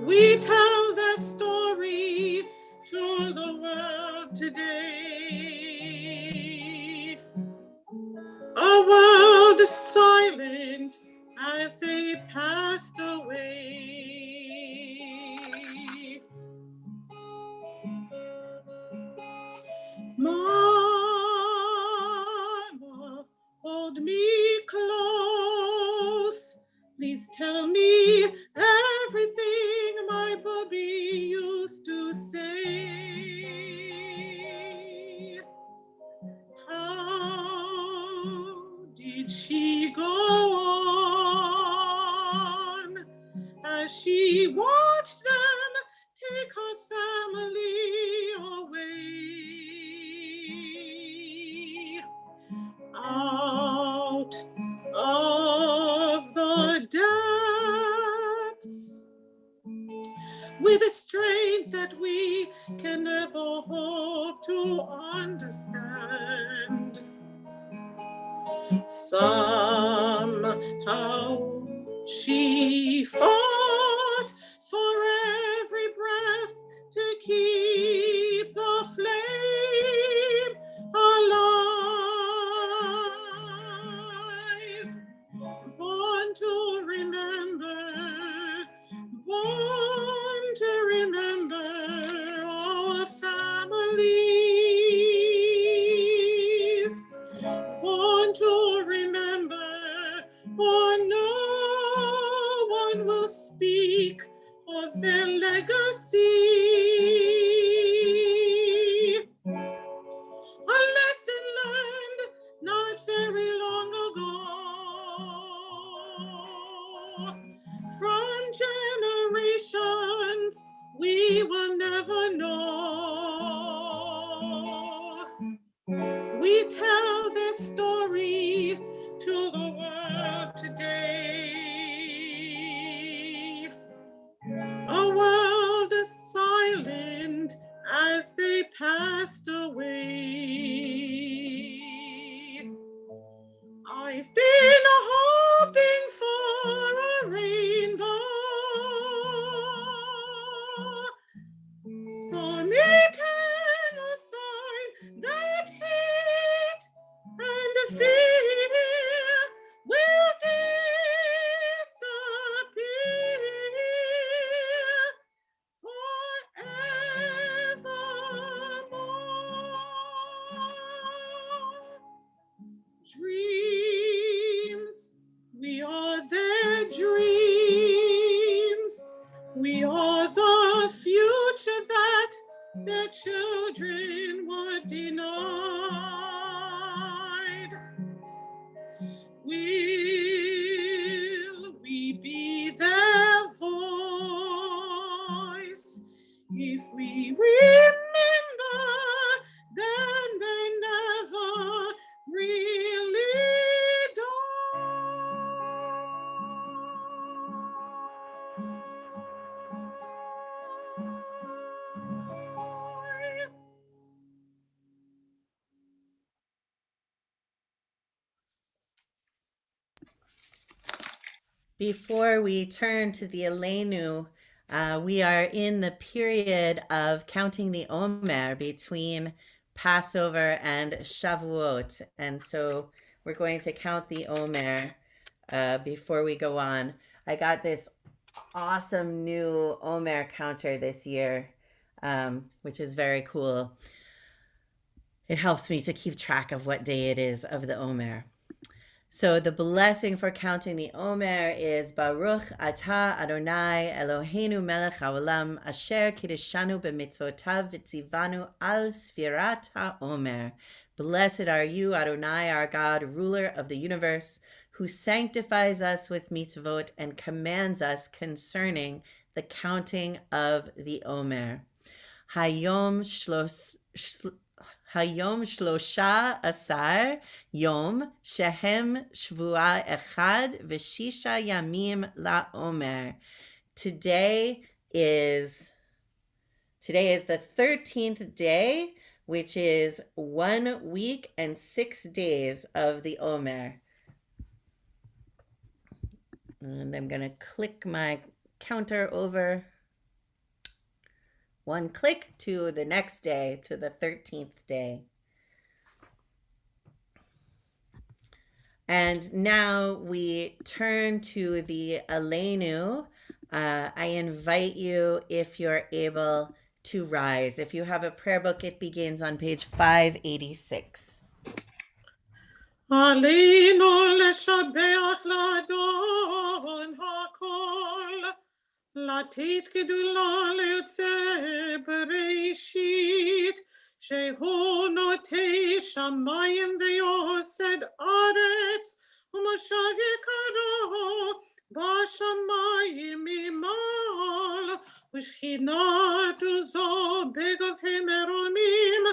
We tell their story to the world today. A world silent as they passed away. Mama, hold me close. Please tell me everything my baby used to say. How did she go on as she watched them take her family away? Out of the depths, with a strength that we can never hope to understand. Somehow she fought for every breath to keep the flame alive. speak of their legacy. A lesson learned not very long ago from generations we will never know. We tell this story to the world today. A world is silent as they passed away. I've been hoping for a rainbow, some eternal sign that hate and fear will disappear forevermore. Dreams, we are their dreams. We are the future that their children were denied. Will we be their voice? If we remember, then they never really die. Before we turn to the Aleinu, we are in the period of counting the Omer between Passover and Shavuot. And so we're going to count the Omer before we go on. I got this awesome new Omer counter this year, which is very cool. It helps me to keep track of what day it is of the Omer. So the blessing for counting the Omer is Baruch Atah Adonai Eloheinu Melech Haolam Asher Kiddushanu b'mitzvotav v'tzivanu al Sfirat HaOmer. Blessed are you, Adonai, our God, ruler of the universe, who sanctifies us with mitzvot and commands us concerning the counting of the Omer. Hayom Shlosha Asar Yom Shehem Shvua Echad V'Shisha Yamim LaOmer. Today is the 13th day, which is 1 week and 6 days of the Omer. And I'm going to click my counter over one click to the next day, to the 13th day. And now we turn to the Aleinu. I invite you, if you're able, to rise. If you have a prayer book, it begins on page 586. Aleinu leshabeach ladon hakol, latit gedula leyotze bereshit, shehu notei shamayim veyosed aretz, u'moshav yekaro bashamayim imal, u'shchinat uzo begov hemeromim,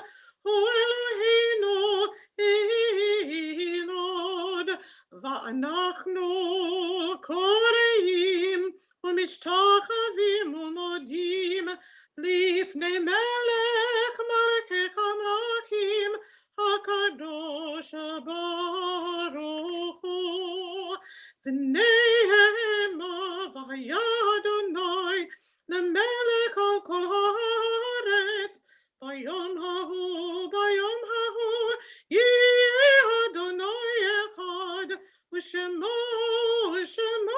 hu Eloheinu inod, va'anachnu koreim u'mishtachavim u'modim lifnei melech malchei hamlachim hakadosh baruch hu v'nehema v'haya Adonai lemelech al kol haaretz bayom hahu yeh Adonai echad u'shemo echad.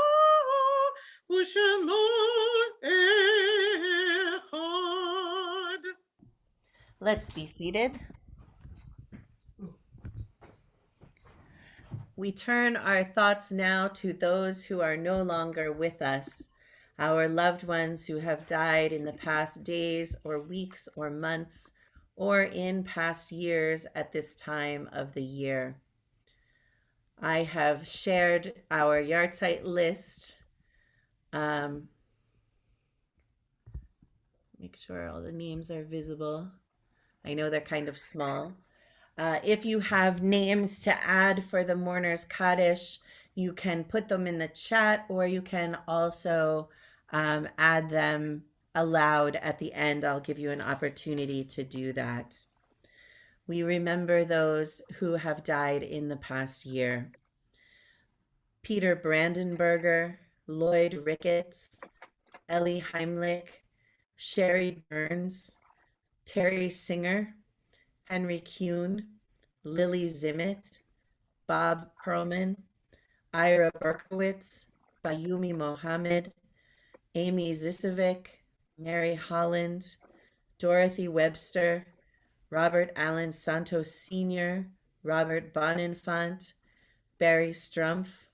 Let's be seated. We turn our thoughts now to those who are no longer with us. our loved ones who have died in the past days or weeks or months or in past years at this time of the year. I have shared our yahrzeit list. Make sure all the names are visible. I know they're kind of small. If you have names to add for the mourner's Kaddish, you can put them in the chat, or you can also add them aloud at the end. I'll give you an opportunity to do that. We remember those who have died in the past year. Peter Brandenberger, Lloyd Ricketts, Ellie Heimlich, Sherry Burns, Terry Singer, Henry Kuhn, Lily Zimmett, Bob Perlman, Ira Berkowitz, Bayumi Mohammed, Amy Zisovic, Mary Holland, Dorothy Webster, Robert Allen Santos Sr., Robert Bonenfant, Barry Strumpf,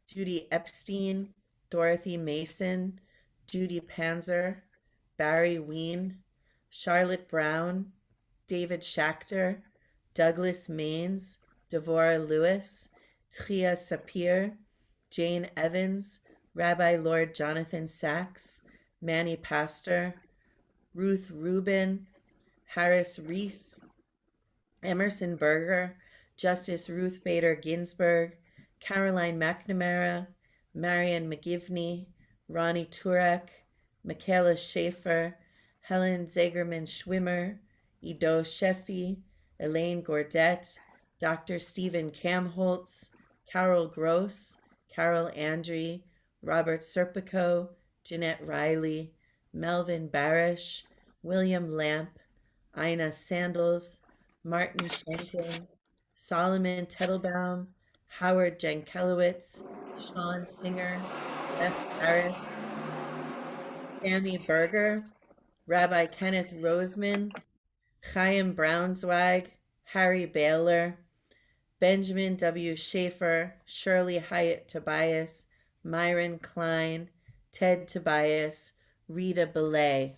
Judy Epstein, Dorothy Mason, Judy Panzer, Barry Ween, Charlotte Brown, David Schachter, Douglas Maines, Devorah Lewis, Tria Sapir, Jane Evans, Rabbi Lord Jonathan Sachs, Manny Pastor, Ruth Rubin, Harris Reese, Emerson Berger, Justice Ruth Bader Ginsburg, Caroline McNamara, Marion McGivney, Ronnie Turek, Michaela Schaefer, Helen Zagerman Schwimmer, Ido Sheffy, Elaine Gordet, Dr. Stephen Kamholtz, Carol Gross, Carol Andre, Robert Serpico, Jeanette Riley, Melvin Barish, William Lamp, Ina Sandals, Martin Schenken, Solomon Tettelbaum, Howard Jankelowitz, Sean Singer, Beth Harris, Sammy Berger, Rabbi Kenneth Roseman, Chaim Braunzweig, Harry Baylor, Benjamin W. Schaefer, Shirley Hyatt Tobias, Myron Klein, Ted Tobias, Rita Belay.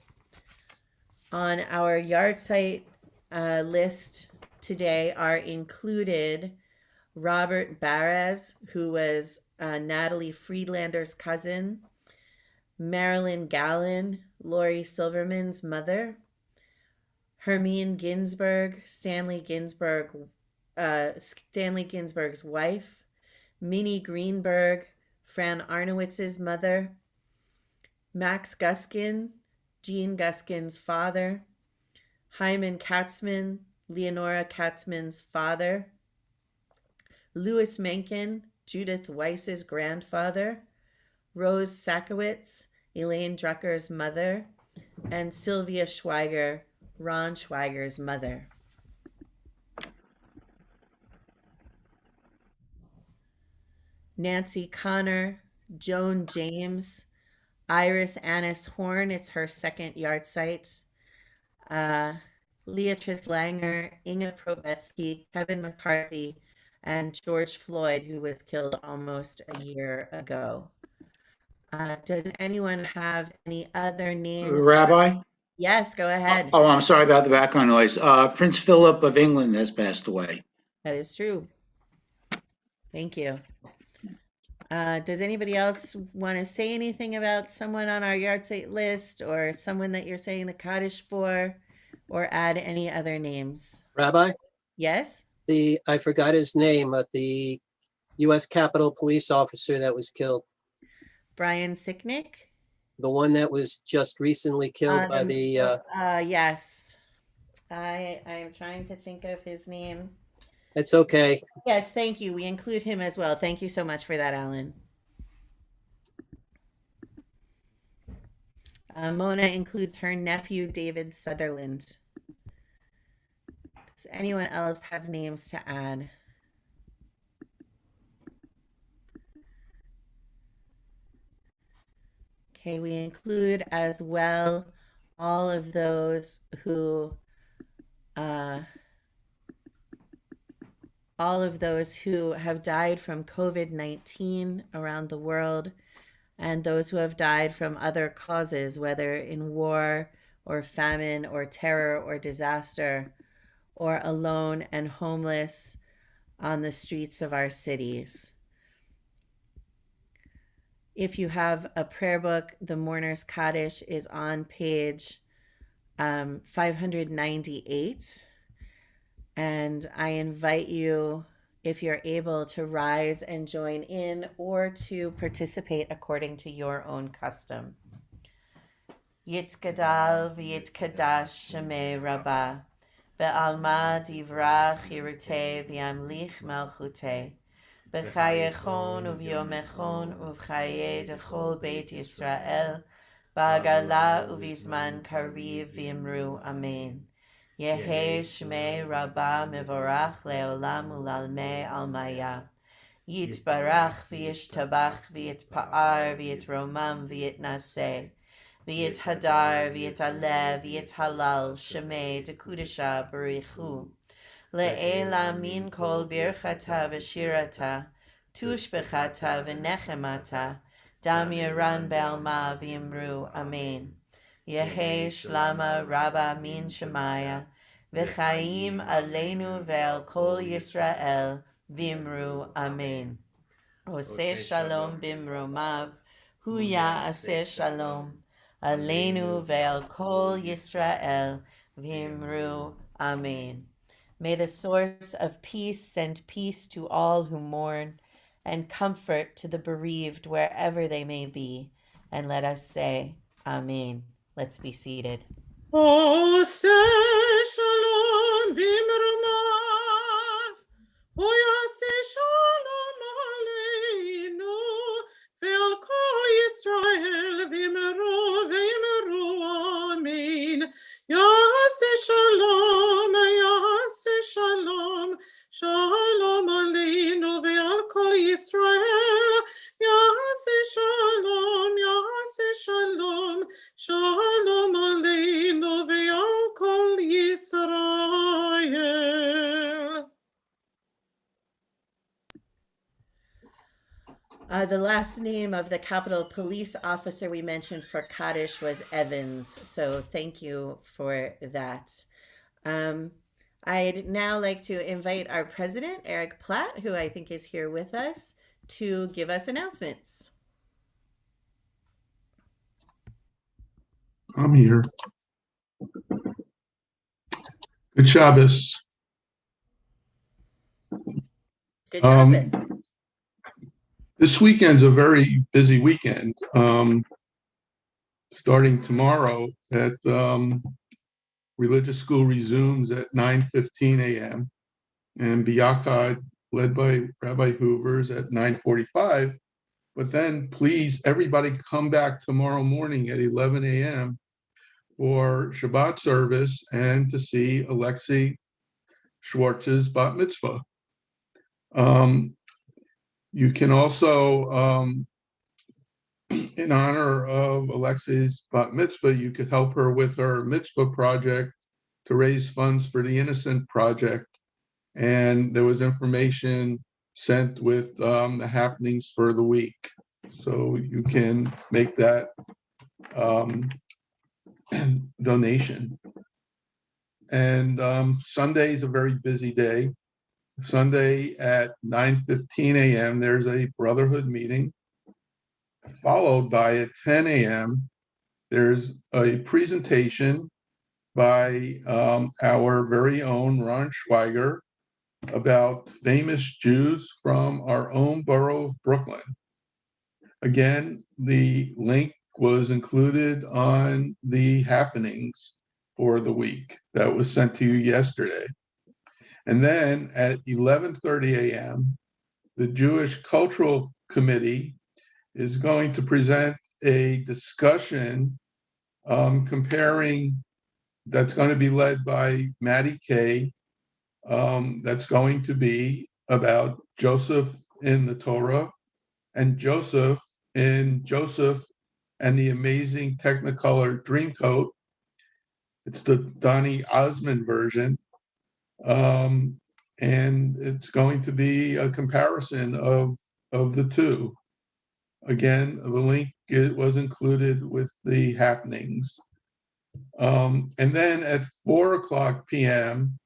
On our yahrzeit list today are included Robert Baraz, who was Natalie Friedlander's cousin, Marilyn Gallen, Lori Silverman's mother, Hermine Ginsburg, Stanley Ginsburg's wife, Minnie Greenberg, Fran Arnowitz's mother, Max Guskin, Jean Guskin's father, Hyman Katzman, Leonora Katzman's father, Louis Mencken, Judith Weiss's grandfather, Rose Sakowitz, Elaine Drucker's mother, and Sylvia Schweiger, Ron Schweiger's mother. Nancy Connor, Joan James, Iris Annis Horn, it's her second yahrzeit, Leatrice Langer, Inga Probetsky, Kevin McCarthy, and George Floyd, who was killed almost a year ago. Does anyone have any other names? Rabbi? Yes, go ahead. Oh, I'm sorry about the background noise. Prince Philip of England has passed away. That is true. Thank you. Does anybody else want to say anything about someone on our yahrzeit list, or someone that you're saying the Kaddish for, or add any other names? Rabbi, Yes? I forgot his name, but the U.S. Capitol police officer that was killed, Brian Sicknick? the one that was just recently killed by the, Yes. I am trying to think of his name. it's okay. Yes, thank you. We include him as well. Thank you so much for that, Alan. Mona includes her nephew, David Sutherland. Does anyone else have names to add? Okay, we include as well all of those who have died from COVID-19 around the world. and those who have died from other causes, whether in war or famine or terror or disaster, or alone and homeless on the streets of our cities. If you have a prayer book, the Mourner's Kaddish is on page 598. And I invite you, if you're able, to rise and join in or to participate according to your own custom. Yitkadal v'yitkadash shemei rabbah, be'alma divrach yiruteh v'yamlich malchuteh, b'chayechon uv'yomechon uv'chaye dechol beit Yisrael, ba'agala uv'izman kariv v'imru amen. Yehe shmei rabbah mevorach leolam ulalmei almaya. Yitbarach v'yishtabach v'yitpa'ar v'yitromam v'yitnaseh. V'yithadar v'yitalev v'yithalal shemei dekudesha barichu. Le'ela min kol birchata v'shirata. Tushbechata v'nechemata. Dam yaran be'alma v'yimru amen. Yehe shlama rabba min shemaya, v'chaim aleinu ve'al kol Yisrael, v'imru amen. Oseh shalom bimromav, hu ya'aseh shalom, aleinu ve'al kol Yisrael, v'imru amen. May the source of peace send peace to all who mourn, and comfort to the bereaved wherever they may be. And let us say, Amen. Let's be seated. Oseh shalom bimromav, oyaseh shalom aleinu, ve'al kol Yisrael v'imru amen. Yaseh shalom, shalom aleinu ve'al kol Yisrael. Yaseh shalom, shalom aleinu ve'al kol Yisrael. The last name of the Capitol Police officer we mentioned for Kaddish was Evans, so thank you for that. I'd now like to invite our president, Eric Platt, who I think is here with us, to give us announcements. I'm here. Good Shabbos. Good Shabbos. This weekend's a very busy weekend. Starting tomorrow at religious school resumes at 9:15 a.m. and Biyakad, led by Rabbi Hoover's, at 9:45. But then please, everybody come back tomorrow morning at 11 a.m. for Shabbat service and to see Alexei Schwartz's bat mitzvah. You can also, in honor of Alexei's bat mitzvah, you could help her with her mitzvah project to raise funds for the Innocent Project. And there was information sent with the happenings for the week. So you can make that donation. And Sunday is a very busy day. Sunday at 9:15 a.m. there's a Brotherhood meeting, followed by at 10 a.m. there's a presentation by our very own Ron Schweiger about famous Jews from our own borough of Brooklyn. Again, the link was included on the happenings for the week that was sent to you yesterday. And then at 11:30 a.m., the Jewish Cultural Committee is going to present a discussion comparing, that's going to be led by Maddie Kay, that's going to be about Joseph in the Torah and Joseph and the Amazing Technicolor Dreamcoat. It's the Donny Osmond version. And it's going to be a comparison of the two. Again, the link was included with the happenings. And then at 4:00 p.m.,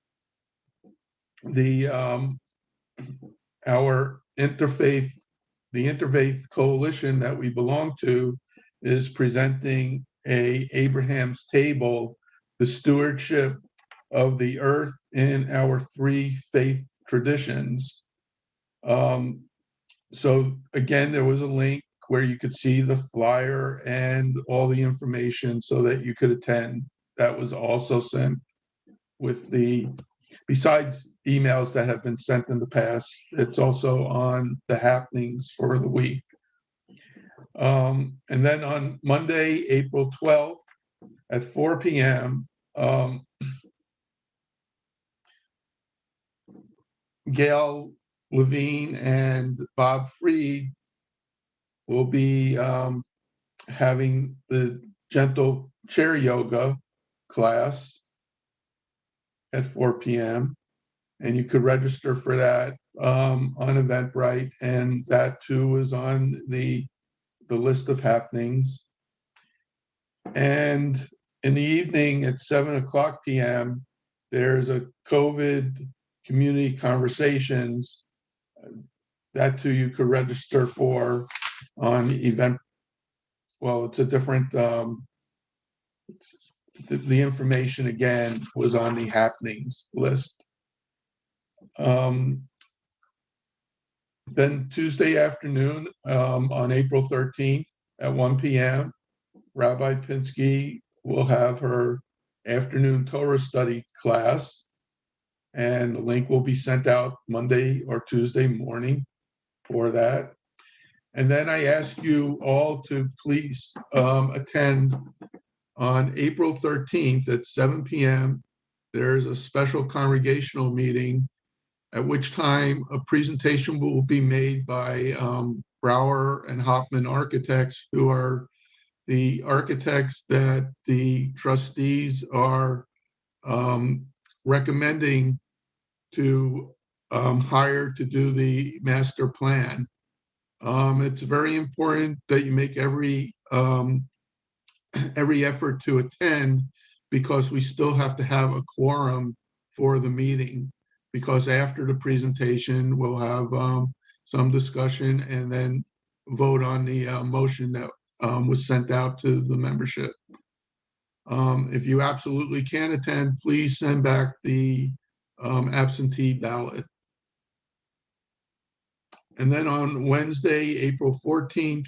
our the Interfaith Coalition that we belong to is presenting a Abraham's Table, the stewardship of the earth in our three faith traditions. So again, there was a link where you could see the flyer and all the information so that you could attend. That was also sent with besides emails that have been sent in the past, it's also on the happenings for the week. And then on Monday, April 12th at 4 p.m., Gail Levine and Bob Freed will be having the gentle chair yoga class at 4 p.m. And you could register for that on Eventbrite, and that too is on the list of happenings. And in the evening at 7:00 p.m., there's a COVID community conversations. That too you could register for on event. Well, it's a different, the information again was on the happenings list. Then Tuesday afternoon, on April 13th at 1 p.m., Rabbi Pinsky will have her afternoon Torah study class, and the link will be sent out Monday or Tuesday morning for that. And then I ask you all to please attend on April 13th at 7 p.m. There's a special congregational meeting, at which time a presentation will be made by Brower and Hoffman Architects, who are the architects that the trustees are recommending to hire to do the master plan. It's very important that you make every effort to attend, because we still have to have a quorum for the meeting, because after the presentation, we'll have some discussion and then vote on the motion that was sent out to the membership. If you absolutely can't attend, please send back the absentee ballot. And then on Wednesday, April 14th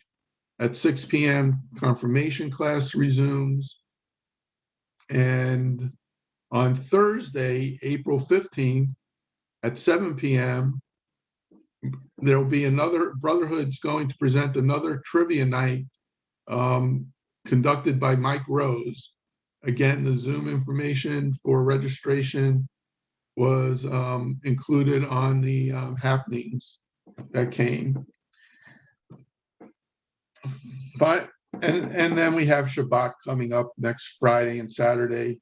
at 6 p.m., confirmation class resumes. And on Thursday, April 15th at 7 p.m., there'll be another, Brotherhood's going to present another trivia night conducted by Mike Rose. Again, the Zoom information for registration was included on the happenings that came. And then we have Shabbat coming up next Friday and Saturday.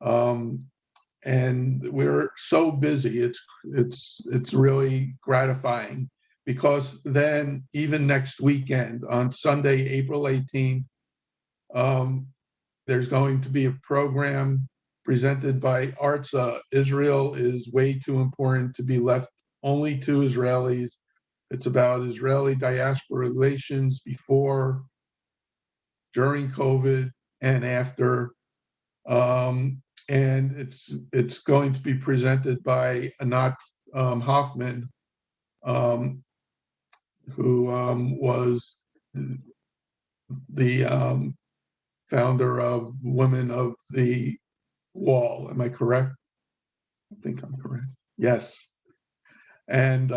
And we're so busy, it's really gratifying, because then even next weekend on Sunday, April 18th, there's going to be a program presented by Artza. Israel is way too important to be left only to Israelis. It's about Israeli diaspora relations before, during COVID, and after. And it's going to be presented by Anat Hoffman, who was the founder of Women of the Wall. Am I correct? I think I'm correct. Yes. And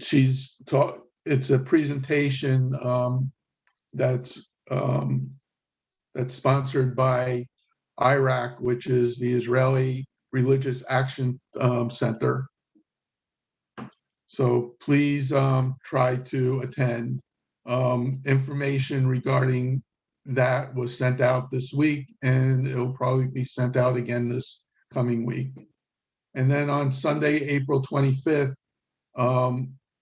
she's taught. It's a presentation that's sponsored by IRAC, which is the Israeli Religious Action Center. So please try to attend. Information regarding that was sent out this week, and it'll probably be sent out again this coming week. And then on Sunday, April 25th,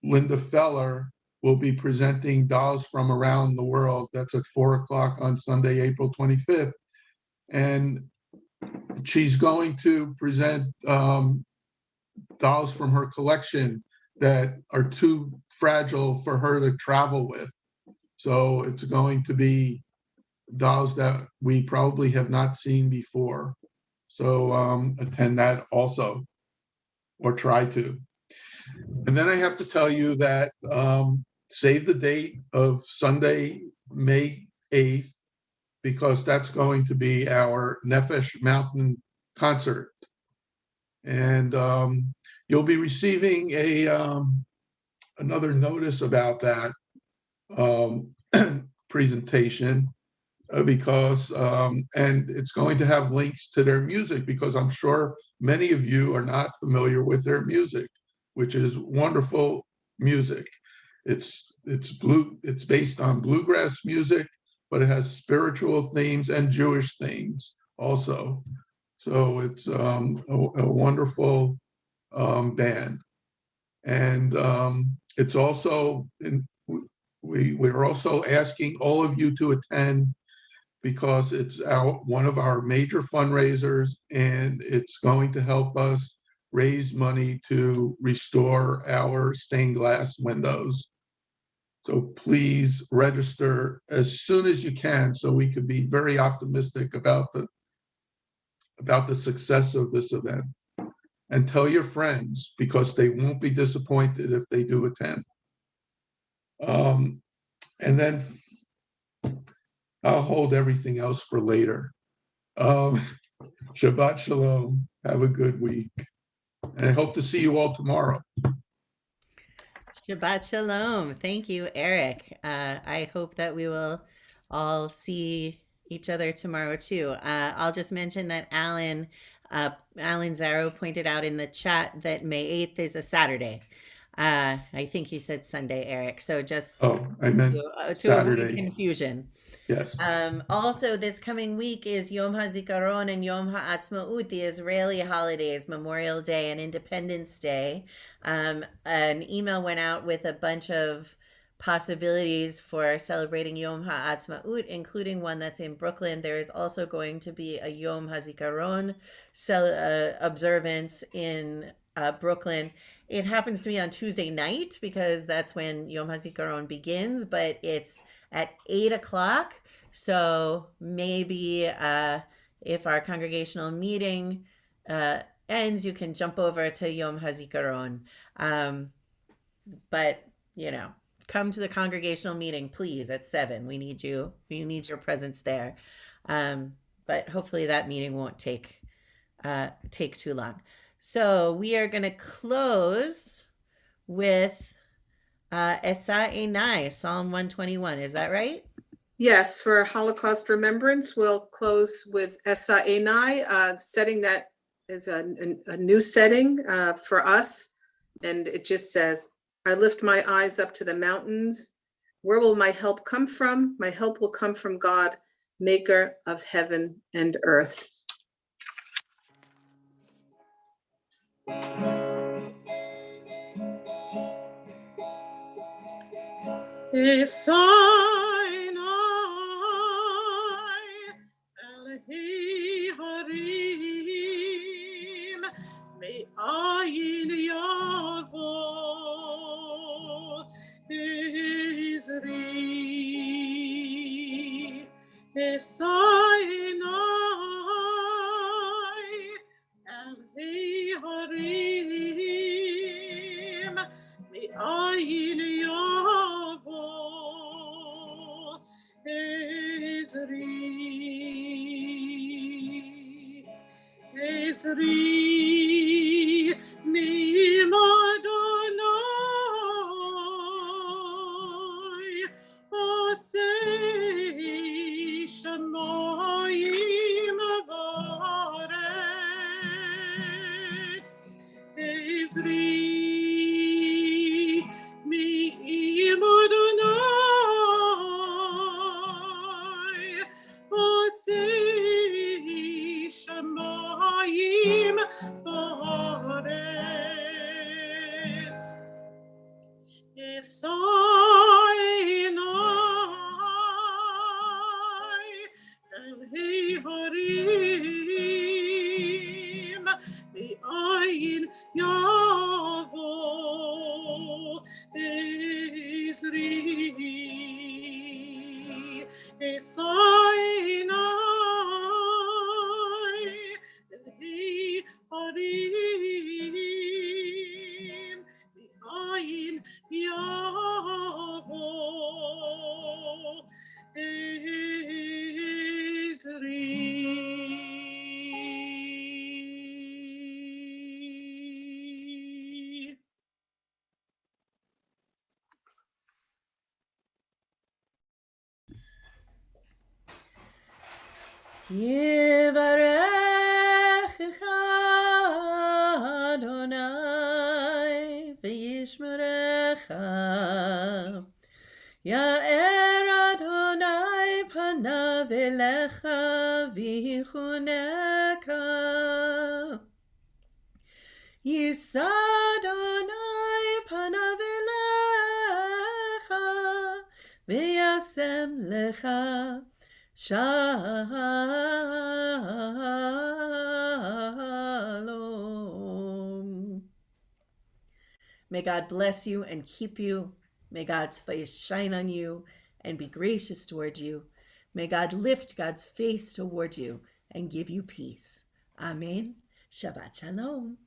Linda Feller will be presenting dolls from around the world. That's at 4 o'clock on Sunday, April 25th. And she's going to present dolls from her collection that are too fragile for her to travel with. So it's going to be dolls that we probably have not seen before. So attend that also, or try to. And then I have to tell you that save the date of Sunday, May 8th, because that's going to be our Nefesh Mountain concert. And you'll be receiving another notice about that presentation because, and it's going to have links to their music, because I'm sure many of you are not familiar with their music, which is wonderful music. It's based on bluegrass music, but it has spiritual themes and Jewish themes also. So it's a wonderful band. And it's also, we're also asking all of you to attend because it's one of our major fundraisers, and it's going to help us raise money to restore our stained glass windows. So please register as soon as you can, so we can be very optimistic about the success of this event. And tell your friends, because they won't be disappointed if they do attend. And then I'll hold everything else for later. Shabbat Shalom. Have a good week. And I hope to see you all tomorrow. Shabbat Shalom. Thank you, Eric. I hope that we will all see each other tomorrow too. I'll just mention that Alan Zarrow pointed out in the chat that May 8th is a Saturday. I think you said Sunday, Eric. So just I meant to Saturday. avoid confusion. Yes. Also, this coming week is Yom HaZikaron and Yom HaAtzmaut, the Israeli holidays, Memorial Day and Independence Day. An email went out with a bunch of possibilities for celebrating Yom HaAtzmaut, including one that's in Brooklyn. There is also going to be a Yom HaZikaron observance in Brooklyn. It happens to be on Tuesday night because that's when Yom HaZikaron begins, but it's at 8 o'clock. So maybe if our congregational meeting ends, you can jump over to Yom HaZikaron. But, come to the congregational meeting, please, at 7. We need you. We need your presence there. But hopefully that meeting won't take too long. So we are going to close with Esa Enai, Psalm 121. Is that right? Yes, for Holocaust remembrance, we'll close with Esa Enai, setting that as a new setting for us. And it just says, I lift my eyes up to the mountains. Where will my help come from? My help will come from God, maker of heaven and earth. Me'ayin yavo Ezri Esainai Elhi Harim Me'ayin yavo Ezri Mimadonai Asei Shamayim Varetz Ezri Mimadonai Asei Shamayim harim ve'ayin yavo ezri esainai harim ve'ayin yavo Ezri. Yivarechecha Adonai v'yishmerecha. Ya'er Adonai panav elecha v'yichuneka. Yisa Adonai panav elecha v'yasem lecha Shalom. May God bless you and keep you. May God's face shine on you and be gracious toward you. May God lift God's face toward you and give you peace. Amen. Shabbat Shalom.